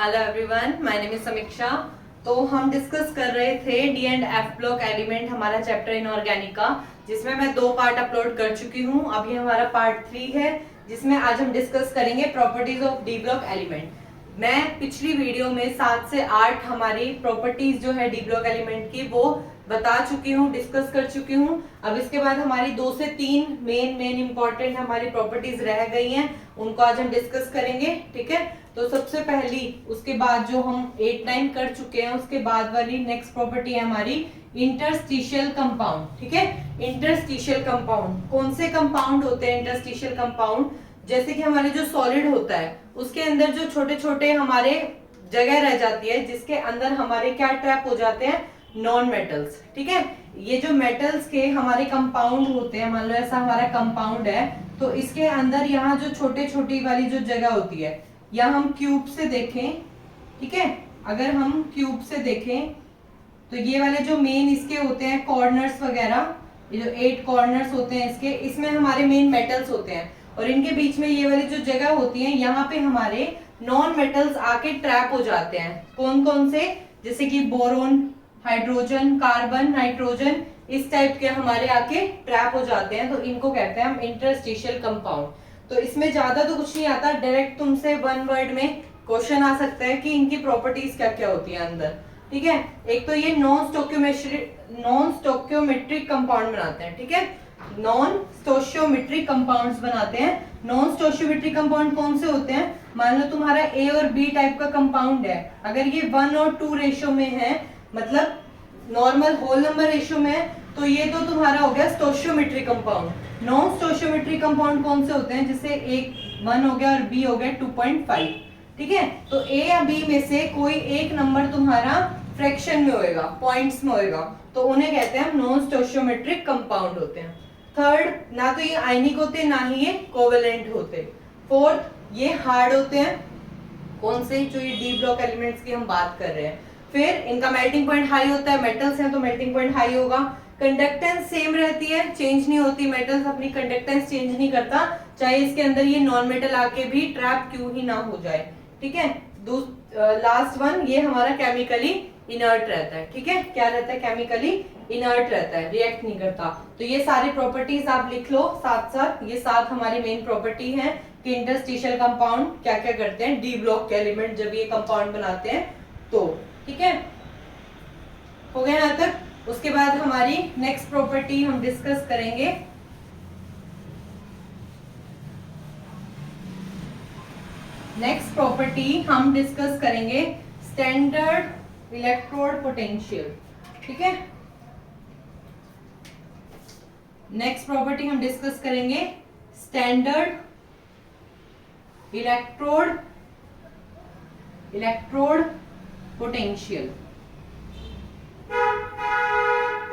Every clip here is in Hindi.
Hello everyone, my name is समीक्षा। तो हम डिस्कस कर रहे थे D and F block element, हमारा चैप्टर इनऑर्गेनिक का, जिसमें मैं 2 पार्ट अपलोड कर चुकी हूँ। अभी हमारा पार्ट 3 है, जिसमें आज हम डिस्कस करेंगे properties of D block element. मैं पिछली वीडियो में 7 से 8 हमारी प्रॉपर्टीज जो है डी ब्लॉक एलिमेंट की वो बता चुकी हूँ, डिस्कस कर चुकी हूँ। अब इसके बाद हमारी 2 से 3 मेन इंपॉर्टेंट हमारी प्रॉपर्टीज रह गई हैं, उनको आज हम डिस्कस करेंगे। ठीक है, तो सबसे पहली, उसके बाद जो हम 8, 9 कर चुके हैं, उसके बाद वाली नेक्स्ट प्रॉपर्टी है हमारी इंटरस्टिशियल कंपाउंड। ठीक है, इंटरस्टिशियल कंपाउंड कौन से कंपाउंड होते हैं? इंटरस्टिशियल कंपाउंड जैसे कि हमारे जो सॉलिड होता है उसके अंदर जो छोटे छोटे हमारे जगह रह जाती है, जिसके अंदर हमारे क्या ट्रैप हो जाते हैं? Non metals. ठीक है, ये जो मेटल्स के हमारे कंपाउंड होते हैं, मान लो ऐसा हमारा कंपाउंड है, तो इसके अंदर यहाँ जो छोटे छोटी वाली जो जगह होती है, या हम क्यूब से देखें, ठीक है, अगर हम क्यूब से देखें तो ये वाले जो मेन इसके होते हैं कॉर्नर्स वगैरह, ये जो 8 कॉर्नर्स होते हैं इसके, इसमें हमारे मेन मेटल्स होते हैं, और इनके बीच में ये वाली जो जगह होती है, यहाँ पे हमारे नॉन मेटल्स आके ट्रैप हो जाते हैं। कौन कौन से? जैसे कि बोरोन, हाइड्रोजन, कार्बन, नाइट्रोजन, इस टाइप के हमारे आके ट्रैप हो जाते हैं, तो इनको कहते हैं हम इंटरस्टिशियल कंपाउंड। तो इसमें ज्यादा तो कुछ नहीं आता, डायरेक्ट तुमसे 1 वर्ड में क्वेश्चन आ सकता है कि इनकी प्रॉपर्टीज क्या क्या होती है अंदर। ठीक है, एक तो ये नॉन स्टोक्योमेट्रिक कंपाउंड बनाते हैं। ठीक है, नॉन स्टोशियोमेट्रिक कंपाउंड्स बनाते हैं। नॉन स्टोशियोमेट्रिक कंपाउंड कौन से होते हैं? मान लो तुम्हारा ए और बी टाइप का कंपाउंड है, अगर ये 1 और 2 रेशियो में है, मतलब नॉर्मल होल नंबर रेशियो में है, तो ये तो तुम्हारा हो गया stoichiometric compound. Non stoichiometric compound कौन से होते हैं? जैसे एक 1 हो गया और बी हो गया 2.5। ठीक है, तो ए या बी में से कोई एक नंबर तुम्हारा फ्रैक्शन में होएगा, पॉइंट्स में होएगा, तो उन्हें कहते हैं नॉन स्टोशियोमेट्रिक कंपाउंड होते हैं। थर्ड, ना तो ये आयनिक होते ना ही ये कोवेलेंट होते। फोर्थ, ये हार्ड होते हैं। कौन से? जो ये डी ब्लॉक एलिमेंट्स की हम बात कर रहे हैं। फिर इनका मेल्टिंग पॉइंट हाई होता है, मेटल्स हैं तो मेल्टिंग पॉइंट हाई होगा। कंडक्टेंस सेम रहती है, चेंज नहीं होती, मेटल्स अपनी कंडक्टेंस चेंज नहीं करता, चाहे इसके अंदर ये नॉन मेटल आके भी ट्रैप क्यों ही ना हो जाए। ठीक है, लास्ट वन, ये हमारा केमिकली इनर्ट रहता है। ठीक है, क्या रहता है? केमिकली इनर्ट रहता है, रिएक्ट नहीं करता। तो ये सारी प्रॉपर्टीज आप लिख लो साथ साथ, ये 7 हमारी मेन प्रॉपर्टी है कि इंटरस्टिशियल कंपाउंड क्या क्या करते हैं डी ब्लॉक के एलिमेंट जब ये कंपाउंड बनाते हैं तो। ठीक है, हो गया यहाँ तक? उसके बाद हमारी नेक्स्ट प्रॉपर्टी हम डिस्कस करेंगे स्टैंडर्ड इलेक्ट्रोड पोटेंशियल। ठीक है, नेक्स्ट प्रॉपर्टी हम डिस्कस करेंगे स्टैंडर्ड इलेक्ट्रोड पोटेंशियल।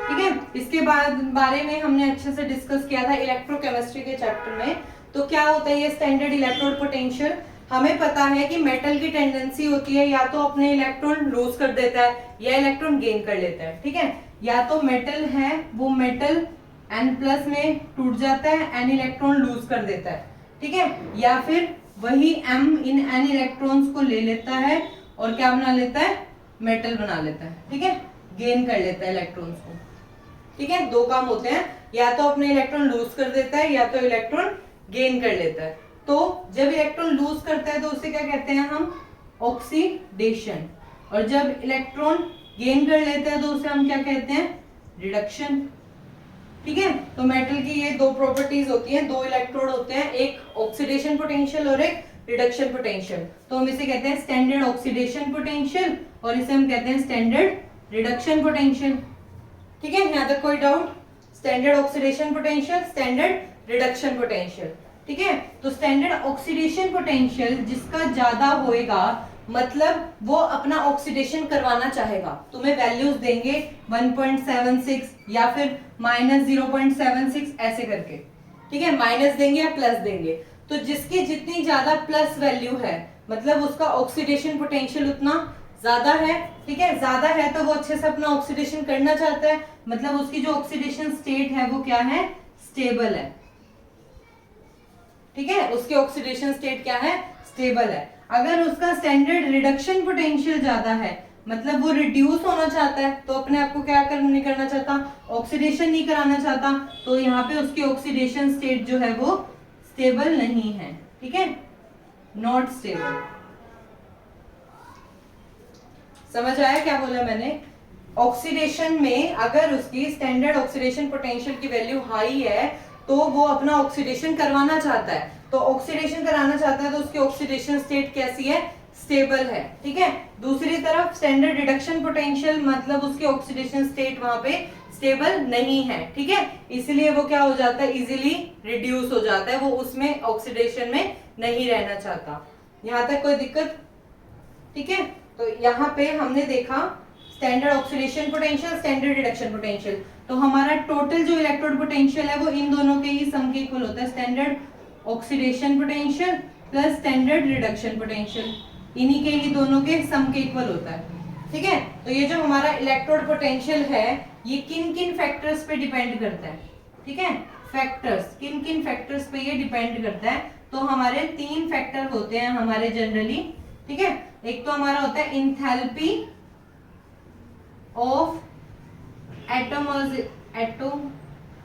ठीक है, इसके बारे में हमने अच्छे से डिस्कस किया था इलेक्ट्रोकेमिस्ट्री के चैप्टर में। तो क्या होता है ये स्टैंडर्ड इलेक्ट्रोड पोटेंशियल? हमें पता है कि मेटल की टेंडेंसी होती है या तो अपने इलेक्ट्रॉन लूज कर देता है या इलेक्ट्रॉन गेन कर लेता है। ठीक है, या तो मेटल है वो मेटल N+ में टूट जाता है, N इलेक्ट्रॉन लूज कर देता है। ठीक है, या फिर वही M इन N इलेक्ट्रॉन्स को ले लेता है और क्या बना लेता है? मेटल बना लेता है। ठीक है, गेन कर लेता है इलेक्ट्रॉन्स को। ठीक है, 2 काम होते हैं, या तो अपने इलेक्ट्रॉन लूज कर देता है या तो इलेक्ट्रॉन गेन कर लेता है। तो जब इलेक्ट्रॉन लूज करता है तो उसे क्या कहते हैं हम? ऑक्सीडेशन। और जब इलेक्ट्रॉन गेन कर लेता है तो उसे हम क्या कहते हैं? रिडक्शन। ठीक है, तो मेटल की ये 2 प्रॉपर्टीज होती हैं, 2 इलेक्ट्रोड होते हैं, एक ऑक्सीडेशन पोटेंशियल और एक रिडक्शन पोटेंशियल। तो हम इसे कहते हैं स्टैंडर्ड ऑक्सीडेशन पोटेंशियल और इसे हम कहते हैं स्टैंडर्ड रिडक्शन पोटेंशियल। ठीक है, यहाँ तक कोई doubt? Standard oxidation potential, standard reduction potential. ठीक है, तो स्टैंडर्ड ऑक्सीडेशन पोटेंशियल जिसका ज्यादा होएगा, मतलब वो अपना ऑक्सीडेशन करवाना चाहेगा, तुम्हें वैल्यूज देंगे 1.76 या फिर -0.76 ऐसे करके। ठीक है, माइनस देंगे या प्लस देंगे, तो जिसकी जितनी ज्यादा प्लस वैल्यू है मतलब उसका ऑक्सीडेशन पोटेंशियल उतना ज्यादा है। ठीक है, ज्यादा है तो वो अच्छे से अपना ऑक्सीडेशन करना चाहता है, मतलब उसकी जो ऑक्सीडेशन स्टेट है वो क्या है? स्टेबल है। ठीक है, उसके ऑक्सीडेशन स्टेट क्या है? स्टेबल है। अगर उसका स्टैंडर्ड रिडक्शन पोटेंशियल ज्यादा है, मतलब वो रिड्यूस होना चाहता है, तो अपने आप को क्या नहीं करना चाहता, ऑक्सीडेशन नहीं कराना चाहता, तो यहाँ पे उसकी ऑक्सीडेशन स्टेट जो है वो स्टेबल नहीं है, ठीक है, नॉट स्टेबल। समझ आया क्या बोला मैंने? ऑक्सीडेशन में अगर उसकी स्टैंडर्ड ऑक्सीडेशन पोटेंशियल की वैल्यू हाई है तो वो अपना ऑक्सीडेशन करवाना चाहता है, तो ऑक्सीडेशन कराना चाहता है तो उसकी ऑक्सीडेशन स्टेट कैसी है, स्टेबल है, ठीक है। दूसरी तरफ स्टैंडर्ड रिडक्शन पोटेंशियल मतलब उसकी ऑक्सीडेशन स्टेट वहां पे स्टेबल नहीं है, ठीक है, इसलिए वो क्या हो जाता है, इजीली रिड्यूस हो जाता है, वो उसमें ऑक्सीडेशन में नहीं रहना चाहता। यहां तक कोई दिक्कत? ठीक है, तो यहाँ पे हमने देखा standard oxidation potential, standard reduction potential, तो हमारा टोटल जो इलेक्ट्रोड पोटेंशियल है वो इन दोनों के ही सम के इक्वल होता है, standard oxidation potential plus standard reduction potential, इन्हीं के ही दोनों के सम के इक्वल होता है, ठीक है। तो ये जो हमारा इलेक्ट्रोड पोटेंशियल है ये किन किन फैक्टर्स पे डिपेंड करता है, ठीक है, फैक्टर्स, किन किन फैक्टर्स पे ये डिपेंड करता है, तो हमारे 3 फैक्टर होते हैं हमारे जनरली, ठीक है। एक तो हमारा होता है enthalpy of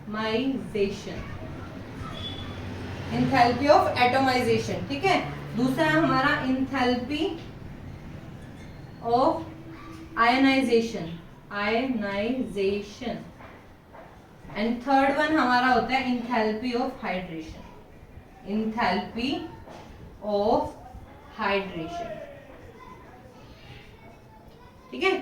atomisation, enthalpy of atomisation, ठीक है। दूसरा हमारा enthalpy of ionisation, ionisation, and third one हमारा होता है enthalpy of hydration, enthalpy of hydration, ठीक है।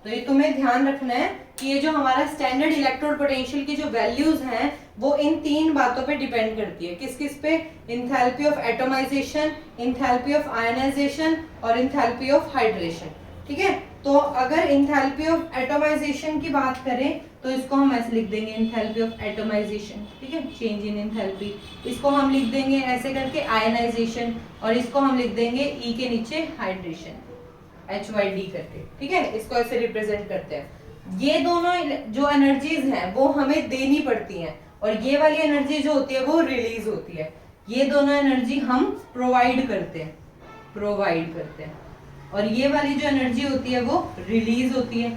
तो ये तुम्हें ध्यान रखना है कि ये जो हमारा स्टैंडर्ड इलेक्ट्रोड पोटेंशियल की जो वैल्यूज हैं वो इन 3 बातों पे डिपेंड करती है, किस किस पे, enthalpy of atomisation, enthalpy of ionisation और इंथैल्पी ऑफ हाइड्रेशन, ठीक है। तो अगर इंथैल्पी ऑफ एटोमाइजेशन की बात करें तो इसको हम ऐसे लिख देंगे, इंथैल्पी ऑफ एटोमाइजेशन, ठीक है, चेंज इन इंथैल्पी, इसको हम लिख देंगे ऐसे करके आयनाइजेशन, और इसको हम लिख देंगे ई के नीचे हाइड्रेशन, HYD करके, ठीक है, इसको ऐसे रिप्रेजेंट करते हैं। ये दोनों जो एनर्जीज हैं वो हमें देनी पड़ती हैं, और ये वाली एनर्जी जो होती है वो रिलीज होती है, ये दोनों एनर्जी हम प्रोवाइड करते हैं, और ये वाली जो एनर्जी होती है वो रिलीज होती है।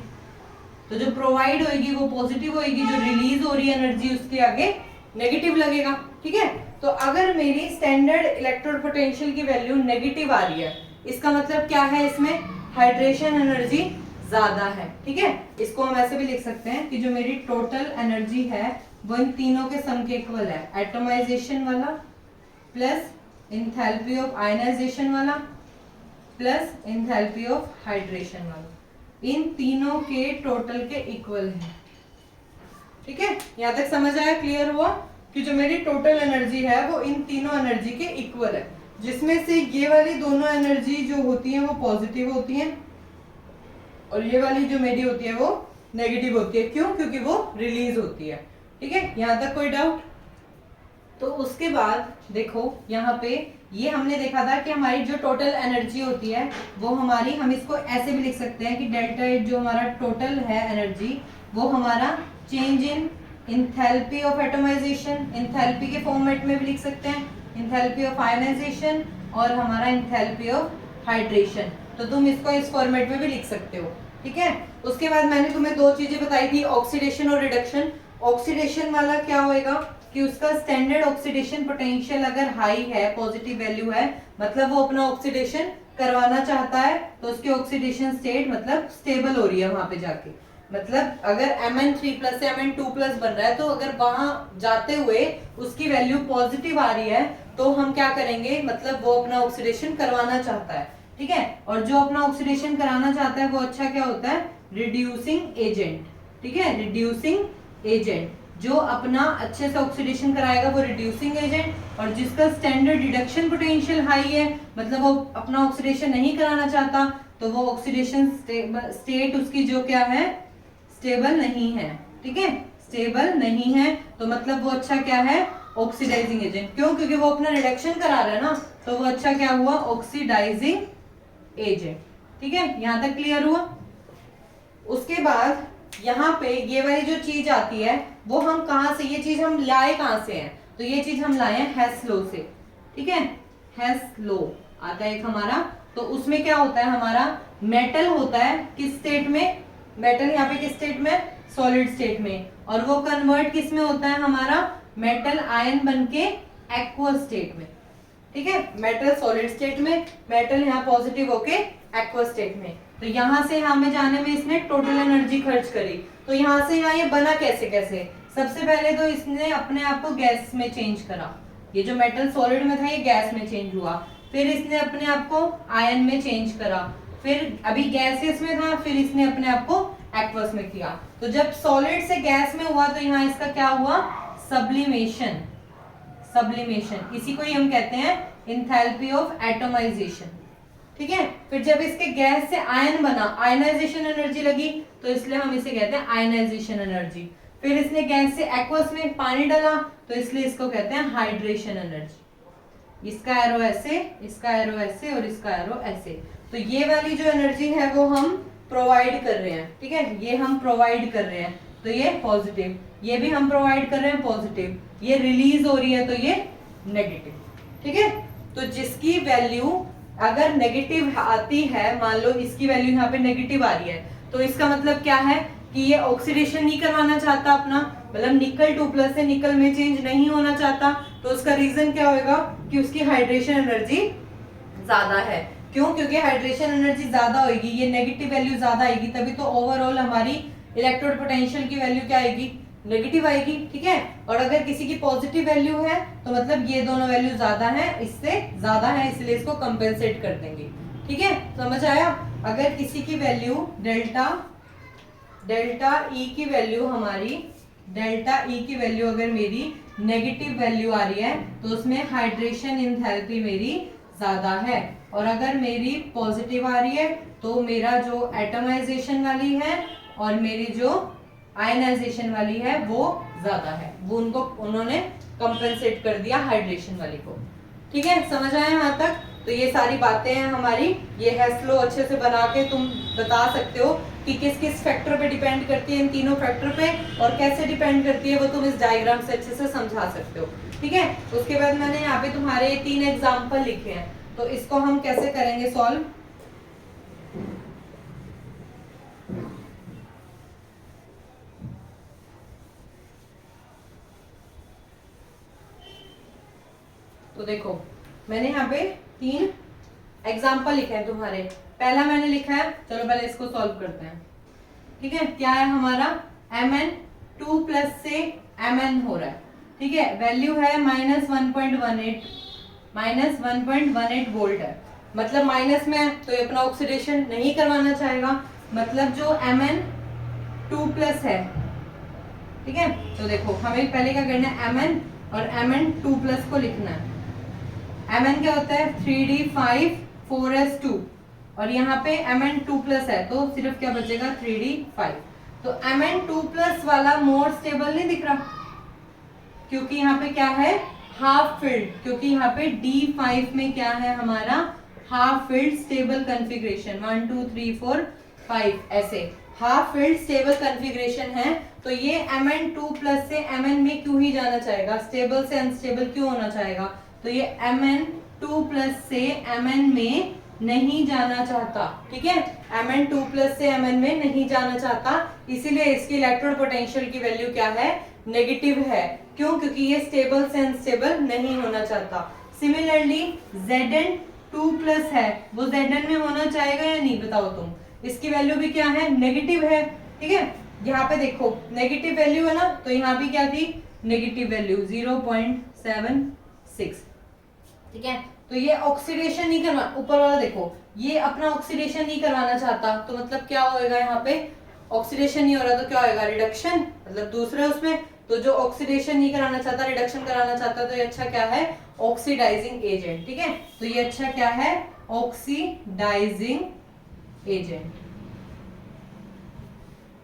तो जो प्रोवाइड होगी वो पॉजिटिव होगी, जो रिलीज हो रही है एनर्जी उसके आगे नेगेटिव लगेगा, ठीक है। तो अगर मेरी स्टैंडर्ड इलेक्ट्रोड पोटेंशियल की वैल्यू नेगेटिव आ रही है, इसका मतलब क्या है, इसमें हाइड्रेशन एनर्जी ज्यादा है, ठीक है। इसको हम ऐसे भी लिख सकते हैं कि जो मेरी टोटल एनर्जी है वो इन तीनों के सम के इक्वल है, एटोमाइजेशन वाला प्लस इंथैल्पी ऑफ आयनाइजेशन वाला प्लस इंथैल्पी ऑफ हाइड्रेशन वाला, इन तीनों के टोटल के इक्वल है, ठीक है। यहां तक समझ आया, क्लियर हुआ कि जो मेरी टोटल एनर्जी है वो इन तीनों एनर्जी के इक्वल है, जिसमें से ये वाली दोनों एनर्जी जो होती है वो पॉजिटिव होती है और ये वाली जो मेरी होती है वो नेगेटिव होती है। क्यों? क्योंकि वो रिलीज होती है, ठीक है। यहां तक कोई डाउट? तो उसके बाद देखो यहाँ पे ये हमने देखा था कि हमारी जो टोटल एनर्जी होती है वो हमारी, हम इसको ऐसे भी लिख सकते हैं कि डेल्टा एट जो हमारा टोटल है एनर्जी वो हमारा change in enthalpy of atomisation, enthalpy के फॉर्मेट में भी लिख सकते हैं, इंथैल्पी ऑफ आयनाइजेशन और हमारा इंथैल्पी ऑफ हाइड्रेशन। तो तुम इसको इस फॉर्मेट में भी लिख सकते हो, ठीक है। उसके बाद मैंने तुम्हें 2 चीजें बताई थी, ऑक्सीडेशन और रिडक्शन। ऑक्सीडेशन वाला क्या होएगा कि उसका स्टैंडर्ड ऑक्सीडेशन पोटेंशियल अगर हाई है, पॉजिटिव वैल्यू है, मतलब वो अपना ऑक्सीडेशन करवाना चाहता है, तो उसकी ऑक्सीडेशन स्टेट मतलब स्टेबल हो रही है वहां पे जाके। मतलब अगर Mn3+ से Mn2+ बन रहा है तो अगर वहां जाते हुए उसकी वैल्यू पॉजिटिव आ रही है तो हम क्या करेंगे, मतलब वो अपना ऑक्सीडेशन करवाना चाहता है, ठीक है। और जो अपना ऑक्सीडेशन कराना चाहता है वो अच्छा क्या होता है, रिड्यूसिंग एजेंट, ठीक है, रिड्यूसिंग एजेंट। जो अपना अच्छे से ऑक्सीडेशन कराएगा वो रिड्यूसिंग एजेंट, और जिसका स्टैंडर्ड रिडक्शन पोटेंशियल हाई है, मतलब वो अपना ऑक्सीडेशन नहीं कराना चाहता, तो वो ऑक्सीडेशन स्टेट उसकी जो क्या है, स्टेबल नहीं है, ठीक है, स्टेबल नहीं है। तो मतलब वो अच्छा क्या है, ऑक्सीडाइजिंग एजेंट। क्यों? क्योंकि वो अपना रिडक्शन करा रहा है ना, तो वो अच्छा क्या हुआ, ऑक्सीडाइजिंग एजेंट, ठीक है। यहां तक क्लियर हुआ? उसके बाद यहाँ पे ये वाली जो चीज आती है वो हम कहां से, ये चीज हम लाए कहां से हैं, तो ये चीज हम लाए हैं हेस लॉ से, ठीक है, हेस लॉ। आता है एक हमारा। तो उसमें क्या होता है, हमारा मेटल होता है किस स्टेट में, मेटल यहाँ पे किस स्टेट में, सॉलिड स्टेट में, और वो कन्वर्ट किस में होता है हमारा, मेटल आयन बनके एक्वस स्टेट में। ठीक है, मेटल सॉलिड स्टेट में, मेटल यहाँ पॉजिटिव होके एक्वस स्टेट में। तो यहाँ से यहाँ में जाने में इसने टोटल एनर्जी खर्च करी। तो यहाँ से यहाँ ये बना कैसे कैसे, सबसे पहले तो इसने अपने आप को गैस में चेंज करा, ये जो मेटल सॉलिड में था ये गैस में चेंज हुआ, फिर इसने अपने आप को आयन में चेंज करा, फिर अभी गैसियस में था, फिर इसने अपने आप को एक्वस में किया। तो जब सॉलिड से गैस में हुआ तो यहाँ इसका क्या हुआ, सब्लिमेशन, सब्लिमेशन, इसी को ही हम कहते हैं एंथैल्पी ऑफ एटमाइजेशन। ठीक है, फिर जब इसके गैस से आयन बना, आयनाइजेशन एनर्जी लगी, तो इसलिए हम इसे कहते हैं आयनाइजेशन एनर्जी। फिर इसने गैस से एक्वस में पानी डाला, तो इसलिए इसको कहते हैं हाइड्रेशन एनर्जी। इसका एरो ऐसे, इसका एरो ऐसे और इसका एरो ऐसे। तो ये वाली जो एनर्जी है वो हम प्रोवाइड कर रहे हैं। ठीक है, ये हम प्रोवाइड कर रहे हैं तो ये पॉजिटिव, ये भी हम प्रोवाइड कर रहे हैं पॉजिटिव, ये रिलीज हो रही है तो ये नेगेटिव। ठीक है, तो जिसकी वैल्यू अगर नेगेटिव आती है, मान लो इसकी वैल्यू यहाँ पे नेगेटिव आ रही है, तो इसका मतलब क्या है कि ये ऑक्सीडेशन नहीं करवाना चाहता अपना, मतलब निकल 2+ से निकल में चेंज नहीं होना चाहता। तो उसका रीजन क्या होगा कि उसकी हाइड्रेशन एनर्जी ज्यादा है। क्यों, क्योंकि हाइड्रेशन एनर्जी ज्यादा होगी, ये नेगेटिव वैल्यू ज्यादा आएगी, तभी तो ओवरऑल हमारी इलेक्ट्रोड पोटेंशियल की वैल्यू क्या आएगी, नेगेटिव आएगी। ठीक है, और अगर किसी की पॉजिटिव वैल्यू है तो मतलब ये दोनों वैल्यू ज्यादा है, इससे ज्यादा है, इसलिए इसको कंपेंसेट कर देंगे। ठीक है, समझ आया। अगर किसी की वैल्यू डेल्टा ई की वैल्यू हमारी, डेल्टा ई की वैल्यू अगर मेरी नेगेटिव वैल्यू आ रही है तो उसमें हाइड्रेशन एंथैल्पी मेरी ज्यादा है, और अगर मेरी पॉजिटिव आ रही है तो मेरा जो एटमाइजेशन वाली है और मेरी जो आयनाइजेशन वाली है वो ज्यादा है, वो उन्होंने कंपेंसेट कर दिया हाइड्रेशन वाली को। ठीक है, समझ आए यहाँ तक। तो ये सारी बातें हैं हमारी, ये हेस्लो अच्छे से बना के तुम बता सकते हो कि किस किस फैक्टर पे डिपेंड करती है, इन तीनों फैक्टर पे, और कैसे डिपेंड करती है वो तुम इस डायग्राम से अच्छे से समझा सकते हो। ठीक है, उसके बाद मैंने यहाँ पे तुम्हारे 3 एग्जाम्पल लिखे हैं, तो इसको हम कैसे करेंगे सॉल्व। तो देखो मैंने यहाँ पे 3 एग्जाम्पल लिखे हैं तुम्हारे। पहला मैंने लिखा है, चलो पहले इसको सॉल्व करते हैं। ठीक है, क्या है हमारा, Mn 2+ से Mn हो रहा है। ठीक है, वैल्यू है -1.18 वोल्ट है, मतलब माइनस में है तो ये अपना ऑक्सीडेशन नहीं करवाना चाहेगा, मतलब जो Mn 2+ है। ठीक है, तो देखो हमें पहले क्या करना है, Mn और Mn 2+ को लिखना है। Mn क्या होता है 3d5 4s2, और यहाँ पे Mn 2+ है तो सिर्फ क्या बचेगा 3d5। तो Mn 2+ वाला मोर स्टेबल नहीं दिख रहा, क्योंकि यहाँ पे क्या है हाफ फिल्ड, क्योंकि यहाँ पे D5 में क्या है हमारा हाफ फिल्ड स्टेबल कॉन्फ़िगरेशन, 1 2 3 4 5 ऐसे हाफ फिल्ड स्टेबल कॉन्फ़िगरेशन है। तो ये Mn 2+ से Mn में क्यों ही जाना चाहेगा, स्टेबल से अनस्टेबल क्यों होना चाहेगा, तो ये Mn 2+ से Mn में नहीं जाना चाहता। ठीक है, Mn 2+ से Mn में नहीं जाना चाहता, इसीलिए इसकी इलेक्ट्रोड पोटेंशियल की वैल्यू क्या है, नेगेटिव है। क्यों, क्योंकि ये स्टेबल से अनस्टेबल नहीं होना चाहता। सिमिलरली Zn 2+ है, वो Zn में होना चाहेगा या नहीं, बताओ तुम। इसकी वैल्यू भी क्या है, नेगेटिव है। ठीक है, यहाँ पे देखो नेगेटिव वैल्यू है ना, तो यहाँ भी क्या थी, नेगेटिव वैल्यू 0.76। ठीक है, तो ये ऑक्सीडेशन नहीं करवा, ऊपर वाला देखो ये अपना ऑक्सीडेशन नहीं करवाना चाहता, तो मतलब क्या होएगा, यहाँ पे ऑक्सीडेशन नहीं हो रहा तो क्या होएगा, रिडक्शन, मतलब दूसरे उसमें। तो जो ऑक्सीडेशन नहीं कराना चाहता, रिडक्शन कराना चाहता, तो ये अच्छा क्या है, ऑक्सीडाइजिंग एजेंट। ठीक है, तो ये अच्छा क्या है, ऑक्सीडाइजिंग एजेंट।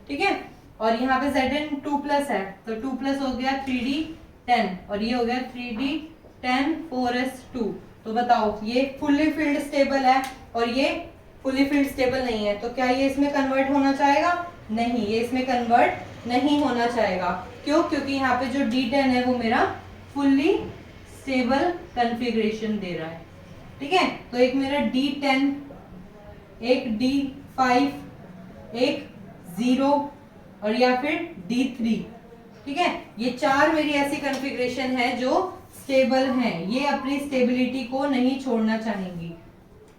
ठीक है, और यहाँ पे Zn 2+ है, तो 2+ हो गया 3d10 और ये हो गया 3d10 4s2। तो बताओ ये फुल्ली फील्ड स्टेबल है और ये फुल्ली फील्ड स्टेबल नहीं है, तो क्या ये इसमें कन्वर्ट होना चाहेगा, नहीं, ये इसमें कन्वर्ट नहीं होना चाहेगा। क्यों, क्योंकि यहाँ पे जो D10 है वो मेरा फुल्ली स्टेबल कॉन्फ़िगरेशन दे रहा है। ठीक है, तो एक मेरा D10, एक D5, एक 0 और या फिर D3। ठीक है, ये 4 मेरी ऐसी कॉन्फ़िगरेशन है जो स्टेबल हैं, ये अपनी स्टेबिलिटी को नहीं छोड़ना चाहेंगी।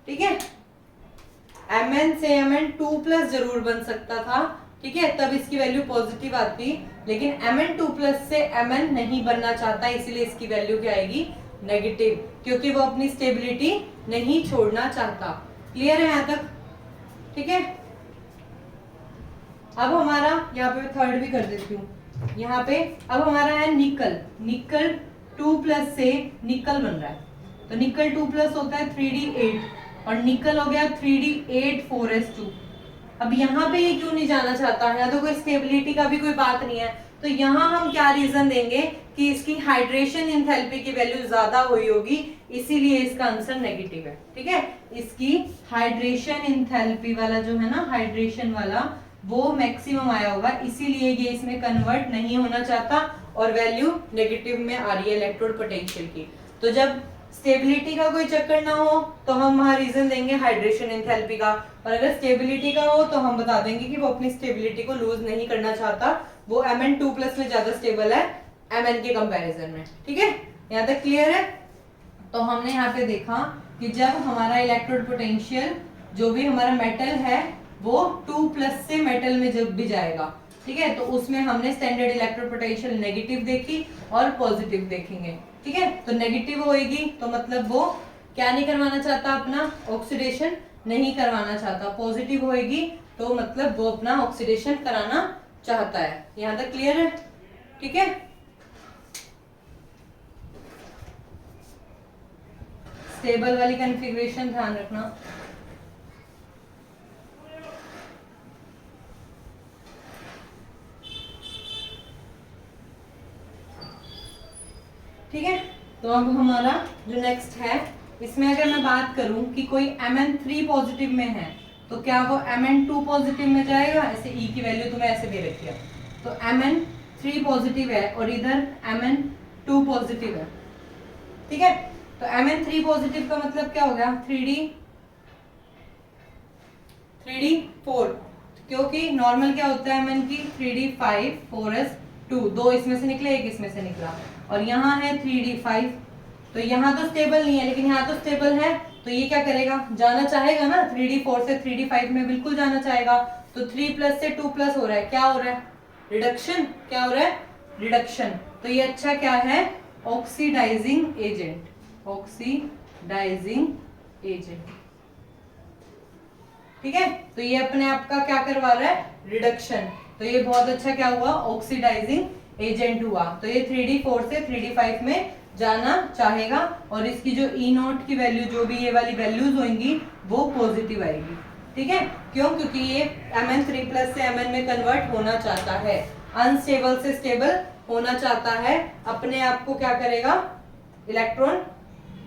ठीक है, Mn से Mn 2+ जरूर बन सकता था, ठीक है, तब इसकी वैल्यू पॉजिटिव आती, लेकिन Mn 2+ से Mn नहीं बनना चाहता, इसीलिए इसकी वैल्यू क्या आएगी, नेगेटिव, क्योंकि वो अपनी स्टेबिलिटी नहीं छोड़ना चाहता। क्लियर है यहाँ तक? ठीक है, अब हमारा यहाँ पे थर्ड भी कर देती हूँ। यहाँ पे अब हमारा है निकल, निकल 2+ से निकल बन रहा है, तो निकल 2+ होता है 3D8 और निकल हो गया 3D8 4s2। अब यहाँ पे ये क्यों नहीं जाना चाहता है, तो कोई स्टेबिलिटी का भी कोई बात नहीं है, तो यहाँ हम क्या रीजन देंगे कि इसकी हाइड्रेशन इंथैल्पी की वैल्यू ज्यादा हुई होगी, इसीलिए इसका आंसर नेगेटिव है। ठीक है, इसकी हाइड्रेशन इंथैल्पी वाला जो है ना, हाइड्रेशन वाला वो मैक्सिमम आया होगा, इसीलिए ये इसमें कन्वर्ट नहीं होना चाहता और वैल्यू नेगेटिव में आ रही है इलेक्ट्रोड पोटेंशियल की। तो जब स्टेबिलिटी का कोई चक्कर ना हो तो हम वहां रीजन देंगे हाइड्रेशन एंथैल्पी का, और अगर स्टेबिलिटी का हो तो हम बता देंगे कि वो अपनी स्टेबिलिटी को लूज नहीं करना चाहता, वो Mn 2+ में ज्यादा स्टेबल है Mn के कंपैरिजन में। ठीक है, यहाँ तक क्लियर है? तो हमने यहाँ पे देखा कि जब हमारा इलेक्ट्रोड पोटेंशियल जो भी हमारा मेटल है वो 2+ से मेटल में जब भी जाएगा, ठीक है, तो उसमें हमने स्टैंडर्ड इलेक्ट्रोड पोटेंशियल नेगेटिव देखी और पॉजिटिव देखेंगे। ठीक है, तो नेगेटिव होएगी तो मतलब वो क्या नहीं करवाना चाहता, अपना ऑक्सीडेशन नहीं करवाना चाहता, पॉजिटिव होएगी तो मतलब वो अपना ऑक्सीडेशन कराना चाहता है। यहां तक क्लियर है? ठीक है, स्टेबल वाली कॉन्फ़िगरेशन ध्यान रखना। ठीक है, तो अब हमारा जो नेक्स्ट है, इसमें अगर मैं बात करूं कि कोई Mn3 पॉजिटिव में है तो क्या वो Mn2 पॉजिटिव में जाएगा? ऐसे E की वैल्यू तुम्हें ऐसे दे रखी है, तो Mn3 पॉजिटिव है और इधर Mn2 पॉजिटिव है। ठीक है, तो Mn3 पॉजिटिव का मतलब क्या हो गया, 3D4, क्योंकि नॉर्मल क्या होता है Mn की 3D5 4s2, 2 इसमें से निकले, एक इसमें से निकला, और यहाँ है 3D5, तो यहाँ तो स्टेबल नहीं है लेकिन यहाँ तो स्टेबल है, तो ये क्या करेगा, जाना चाहेगा ना 3D4 से 3D5 में, बिल्कुल जाना चाहेगा। तो 3+ से 2+ हो रहा है, क्या हो रहा है, रिडक्शन। क्या हो रहा है, रिडक्शन। तो ये अच्छा क्या है, ऑक्सीडाइजिंग एजेंट, ऑक्सीडाइजिंग एजेंट। ठीक है, तो ये अपने आप का क्या करवा रहा है, रिडक्शन, तो ये बहुत अच्छा क्या हुआ, ऑक्सीडाइजिंग एजेंट हुआ। तो ये 3D4 से 3D5 में जाना चाहेगा और इसकी जो E0 की वैल्यू, जो भी ये वाली वैल्यूज होंगी वो पॉजिटिव आएगी। ठीक है, क्यों, क्योंकि ये Mn3+ से Mn में कन्वर्ट होना चाहता है, अनस्टेबल से स्टेबल होना चाहता है, अपने आप को क्या करेगा, इलेक्ट्रॉन